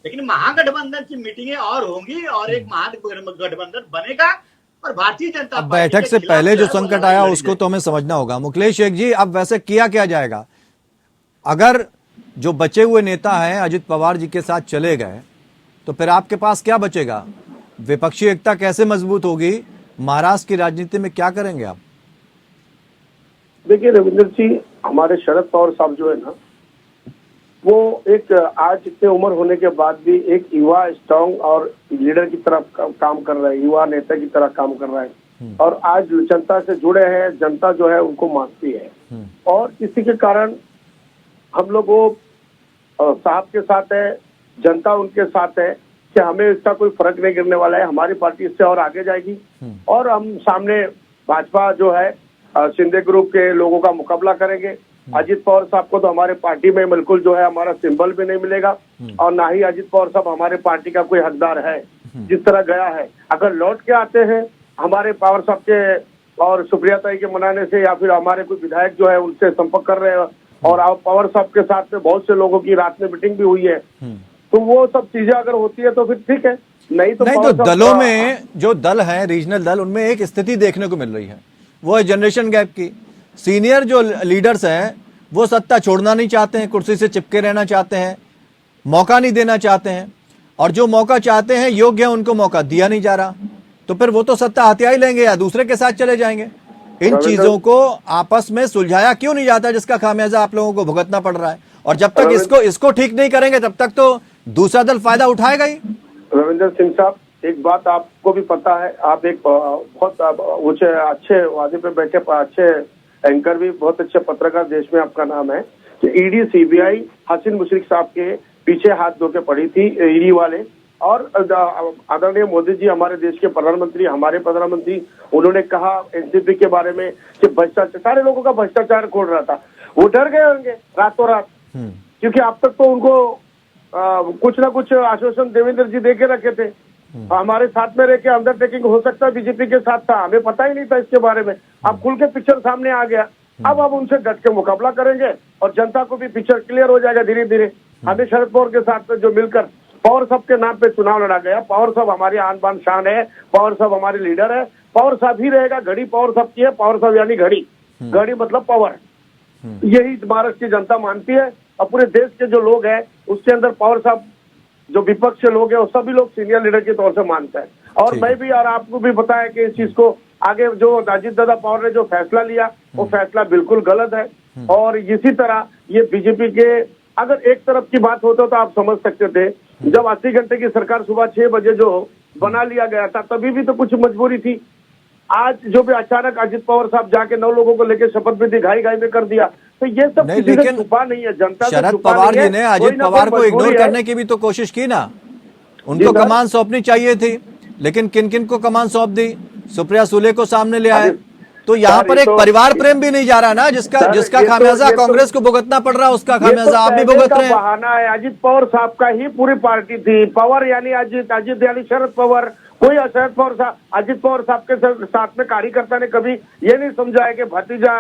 लेकिन महागठबंधन की मीटिंगें और होंगी और एक महागठबंधन बनेगा और भारतीय जनता पार्टी बैठक से पहले जो संकट आया उसको तो हमें समझना होगा। मुकेश शेख जी, अब वैसे किया क्या जाएगा? अगर जो बचे हुए नेता हैं अजित पवार जी के साथ चले गए तो फिर आपके पास क्या बचेगा? विपक्षी एकता कैसे मजबूत होगी? महाराष्ट्र की राजनीति में क्या करेंगे आप? देखिए रविंद्र जी, हमारे शरद पवार साहब जो है ना, वो एक आज इतने उम्र होने के बाद भी एक युवा स्ट्रांग और लीडर की तरह काम कर रहे हैं, युवा नेता की तरह काम कर रहे हैं और आज जनता से जुड़े हैं। जनता जो है उनको मानती है और इसी के कारण हम लोग वो साहब के साथ है, जनता उनके साथ है कि हमें इसका कोई फर्क नहीं गिरने वाला है। हमारी पार्टी इससे और आगे जाएगी और हम सामने भाजपा जो है शिंदे ग्रुप के लोगों का मुकाबला करेंगे। अजित पवार साहब को तो हमारे पार्टी में बिल्कुल जो है हमारा सिंबल भी नहीं मिलेगा और ना ही अजित पवार साहब हमारे पार्टी का कोई हकदार है। जिस तरह गया है, अगर लौट के आते हैं हमारे पवार साहब के और सुप्रिया ताई के मनाने से या फिर हमारे कोई विधायक जो है उनसे संपर्क कर रहे हैं और पवार साहब के साथ में बहुत से लोगों की रात में मीटिंग भी हुई है, तो वो सब चीजें अगर होती है तो फिर ठीक है। नहीं तो दलों में जो दल है, रीजनल दल, उनमें एक स्थिति देखने को मिल रही है, वो है जनरेशन गैप की। सीनियर जो लीडर्स हैं वो सत्ता छोड़ना नहीं चाहते हैं, कुर्सी से चिपके रहना चाहते हैं, मौका नहीं देना चाहते हैं और जो मौका चाहते हैं योग्य है उनको मौका दिया नहीं जा रहा, तो फिर वो तो सत्ता हथिया ही लेंगे या दूसरे के साथ चले जाएंगे। इन चीजों को आपस में सुलझाया क्यों नहीं जाता, जिसका खामियाजा आप लोगों को भुगतना पड़ रहा है? और जब तक इसको ठीक नहीं करेंगे तब तक तो दूसरा दल फायदा उठाएगा ही। रविंद्र सिंह साहब, एक बात आपको भी पता है, आप एक बहुत ऊंचे अच्छे वादे पे बैठे अच्छे एंकर भी, बहुत अच्छे पत्रकार देश में आपका नाम है कि ईडी सीबीआई हसीन मुशरिक साहब के पीछे हाथ धो के पड़ी थी ईडी वाले और आदरणीय मोदी जी हमारे देश के प्रधानमंत्री, हमारे प्रधानमंत्री, उन्होंने कहा एनसीपी के बारे में कि भ्रष्टाचार, सारे लोगों का भ्रष्टाचार खोल रहा था। वो डर गए होंगे रातों रात, क्योंकि अब तक तो उनको कुछ ना कुछ आश्वासन देवेंद्र जी दे के रखे थे। हमारे साथ में रह के अंडरटेकिंग हो सकता है बीजेपी के साथ था, हमें पता ही नहीं था इसके बारे में। अब खुल के पिक्चर सामने आ गया, अब उनसे डट के मुकाबला करेंगे और जनता को भी पिक्चर क्लियर हो जाएगा धीरे धीरे। हमें शरद पवार के साथ में जो मिलकर पवार साहब के नाम पे चुनाव लड़ा गया, पवार साहब हमारी आन बान शान है, पवार साहब हमारे लीडर है, पवार साहब ही रहेगा। घड़ी पवार साहब की है, पवार साहब यानी घड़ी, घड़ी मतलब पावर, यही महाराष्ट्र की जनता मानती है और पूरे देश के जो लोग हैं उसके अंदर पवार साहब, जो विपक्ष के लोग हैं, वो सभी लोग सीनियर लीडर के तौर से मानते हैं। और मैं भी और आपको भी पता है कि इस चीज को आगे जो अजित दादा पवार ने जो फैसला लिया वो फैसला बिल्कुल गलत है। और इसी तरह ये बीजेपी के अगर एक तरफ की बात होता तो आप समझ सकते थे, जब 80 घंटे की सरकार सुबह 6 बजे जो बना लिया गया था तभी भी तो कुछ मजबूरी थी। आज जो भी अचानक अजित पवार साहब जाके 9 लोगों को लेकर शपथ विधि घाई में कर दिया, तो ये सब किसी से छुपा नहीं है, जनता शरद पवार जी ने अजित पवार को इग्नोर करने की भी तो कोशिश की ना, उनको कमान सौंपनी चाहिए थी, लेकिन किन किन को कमान सौंप दी? सुप्रिया सुले को सामने ले आए। तो यहाँ पर एक परिवार प्रेम भी नहीं जा रहा ना, जिसका खामियाजा कांग्रेस को भुगतना पड़ रहा है, उसका खामियाजा आप भी भुगत रहे हैं। बहाना है, अजित पवार साहब का ही पूरी पार्टी थी, पवार यानी अजित यानी शरद पवार, कोई शरद पवार साहब अजित पवार साहब के साथ में कार्यकर्ता ने कभी ये नहीं समझा है कि भतीजा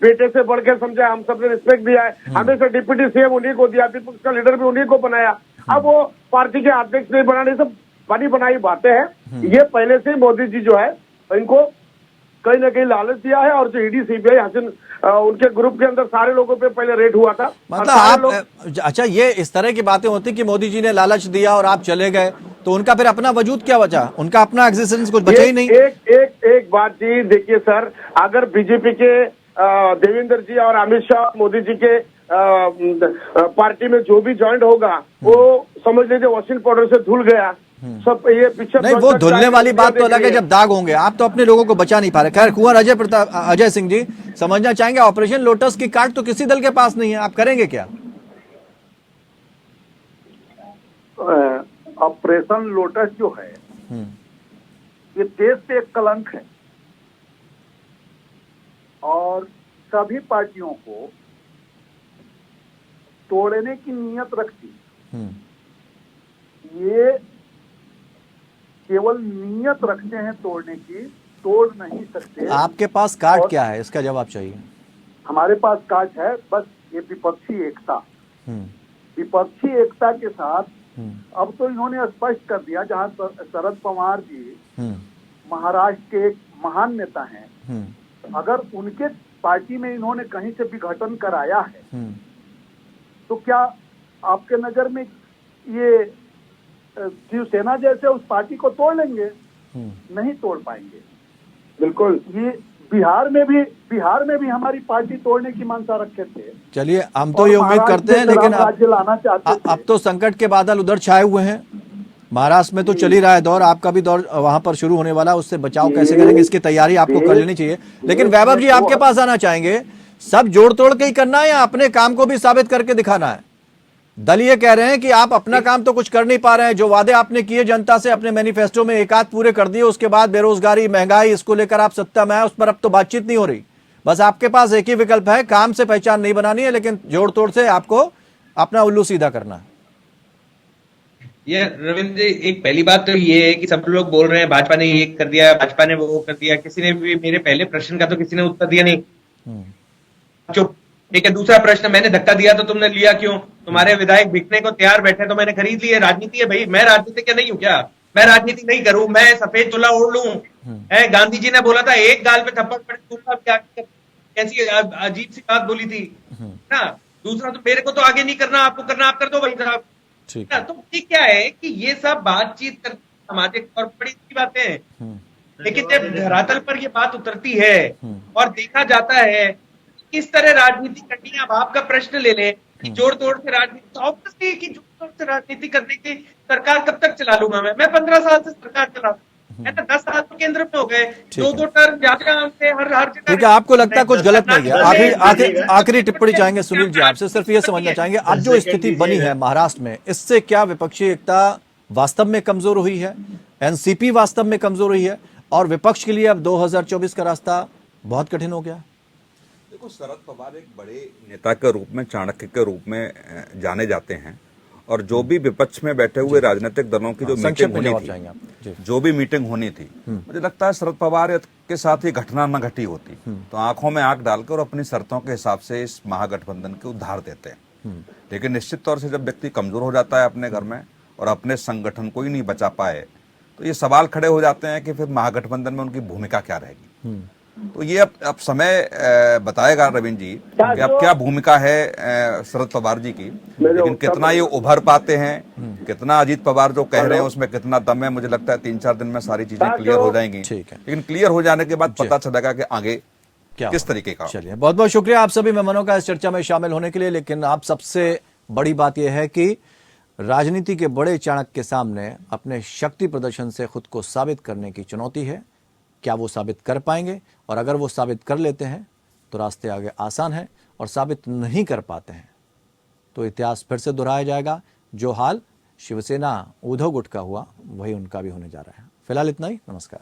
बेटे से बढ़ के समझा, हम सबने रिस्पेक्ट दिया है, हमेशा डिप्टी सीएम उन्हीं को दिया, विपक्ष का लीडर भी उन्हीं को बनाया, अब वो पार्टी के अध्यक्ष नहीं बनाने, सब बनी बनाई बातें हैं। ये पहले से मोदी जी जो है इनको कहीं ना कहीं लालच दिया है और जो ईडी सीबीआई हसीन उनके ग्रुप के अंदर सारे लोगों पे पहले रेड हुआ था। मतलब आप अच्छा, ये इस तरह की बातें होती कि मोदी जी ने लालच दिया और आप चले गए, तो उनका फिर अपना वजूद क्या बचा? उनका अपना एग्जिस्टेंस कुछ बचा ही नहीं। एक बात जी, देखिए सर, अगर बीजेपी के देवेंद्र जी और अमित शाह मोदी जी के पार्टी में जो भी ज्वाइंट होगा वो समझ लीजिए वॉशिंग पाउडर से धुल गया, सब ये पीछे नहीं, वो धुलने वाली बात तो अलग है जब दाग होंगे। आप तो अपने लोगों को बचा नहीं पा रहे। खैर, कुंवर अजय सिंह जी समझना चाहेंगे, ऑपरेशन लोटस की कार्ड तो किसी दल के पास नहीं है, आप करेंगे क्या? ऑपरेशन लोटस जो है ये देश पे एक कलंक है और सभी पार्टियों को तोड़ने की नीयत रखती। ये केवल नीयत रखते हैं तोड़ने की, तोड़ नहीं सकते। आपके पास कार्ड क्या है, इसका जवाब चाहिए। हमारे पास कार्ड है, बस ये विपक्षी एकता। विपक्षी एकता के साथ अब तो इन्होंने स्पष्ट कर दिया, जहां शरद पवार जी महाराष्ट्र के एक महान नेता हैं, अगर उनके पार्टी में इन्होंने कहीं से विघटन कराया है तो क्या आपके नजर में ये शिवसेना जैसे उस पार्टी को तोड़ लेंगे? नहीं तोड़ पाएंगे। बिल्कुल। ये बिहार में भी हमारी पार्टी तोड़ने की मंशा रखे थे। चलिए, हम तो ये उम्मीद करते हैं, लेकिन राज्य लाना चाहते थे। अब तो संकट के बादल उधर छाए हुए हैं। महाराष्ट्र में तो चल ही रहा है दौर, आपका भी दौर वहां पर शुरू होने वाला है। उससे बचाव कैसे करेंगे, इसकी तैयारी आपको कर लेनी चाहिए। लेकिन वैभव जी, आपके पास आना चाहेंगे, सब जोड़ तोड़ के ही करना है या अपने काम को भी साबित करके दिखाना है? दल ये कह रहे हैं कि आप अपना काम तो कुछ कर नहीं पा रहे हैं, जो वादे आपने किए जनता से अपने मैनिफेस्टो में एक आध पूरे कर दिए, उसके बाद बेरोजगारी, महंगाई, इसको लेकर आप सत्ता में आए, उस पर अब तो बातचीत नहीं हो रही। बस आपके पास एक ही विकल्प है, काम से पहचान नहीं बनानी है, लेकिन जोड़ तोड़ से आपको अपना उल्लू सीधा करना है। ये रविंद्र जी, एक पहली बात तो ये है कि सब लोग बोल रहे हैं भाजपा ने ये कर दिया, भाजपा ने वो कर दिया। किसी ने भी मेरे पहले प्रश्न का तो किसी ने उत्तर दिया नहीं। चुप। ठीक है, दूसरा प्रश्न, मैंने धक्का दिया तो तुमने लिया क्यों? तुम्हारे विधायक बिकने को तैयार बैठे तो मैंने खरीद लिए। राजनीति है भाई, मैं राजनीति क्या नहीं हूं क्या? मैं राजनीति नहीं करूं, मैं सफेद चोला ओढ़ लूं? गांधी जी ने बोला था एक गाल पे थप्पड़ पड़े दूसरा क्या, कैसी अजीब सी बात बोली थी ना। दूसरा तो मेरे को तो आगे नहीं करना, आपको करना आप कर दो भाई साहब। ना, तो ठीक क्या है कि ये सब बातचीत कर सामाजिक और बड़ी सी बातें हैं, लेकिन जब धरातल पर ये बात उतरती है और देखा जाता है किस तरह राजनीति करनी है। अब आपका प्रश्न ले लें कि जोड़ तोड़ से राजनीति, तो ऑब्वियसली कि जोड़ तोड़ से राजनीति करने की सरकार कब तक चला लूंगा मैं 15 साल से सरकार चला है ना, 10 साल तो केंद्र में हो गए, 2-2 टर्म हर जगह। ठीक है, आपको लगता है कुछ गलत नहीं है? आखिरी टिप्पणी चाहेंगे सुनील जी आपसे, सिर्फ ये समझना चाहेंगे, अब जो स्थिति बनी है महाराष्ट्र में, इससे क्या विपक्षी एकता वास्तव में कमजोर हुई है, एनसीपी वास्तव में कमजोर हुई है, और विपक्ष के लिए अब 2024 का रास्ता बहुत कठिन हो गया? देखो, शरद पवार एक बड़े नेता के रूप में, चाणक्य के रूप में जाने जाते हैं, और जो भी विपक्ष में बैठे हुए राजनीतिक दलों की जो मीटिंग होनी थी, जो भी मीटिंग होनी थी, मुझे लगता है शरद पवार के साथ ये घटना न घटी होती तो आंखों में आंख डालकर और अपनी शर्तों के हिसाब से इस महागठबंधन के उद्धार देते हैं। लेकिन निश्चित तौर से जब व्यक्ति कमजोर हो जाता है अपने घर में और अपने संगठन को ही नहीं बचा पाए, तो ये सवाल खड़े हो जाते हैं कि फिर महागठबंधन में उनकी भूमिका क्या रहेगी। तो ये अब समय बताएगा रविंद्र जी कि अब क्या भूमिका है शरद पवार जी की, लेकिन कितना ये उभर पाते हैं, कितना अजीत पवार जो कह रहे हैं उसमें कितना दम है, मुझे लगता है 3-4 दिन में सारी चीजें क्लियर हो जाएंगी। लेकिन क्लियर हो जाने के बाद पता चलेगा कि आगे किस तरीके का। चलिए, बहुत बहुत शुक्रिया आप सभी मेहमानों का इस चर्चा में शामिल होने के लिए। लेकिन आप सबसे बड़ी बात यह है कि राजनीति के बड़े चाणक्य के सामने अपने शक्ति प्रदर्शन से खुद को साबित करने की चुनौती है। क्या वो साबित कर पाएंगे? और अगर वो साबित कर लेते हैं तो रास्ते आगे आसान हैं, और साबित नहीं कर पाते हैं तो इतिहास फिर से दोहराया जाएगा। जो हाल शिवसेना उद्धव गुट का हुआ, वही उनका भी होने जा रहा है। फिलहाल इतना ही, नमस्कार।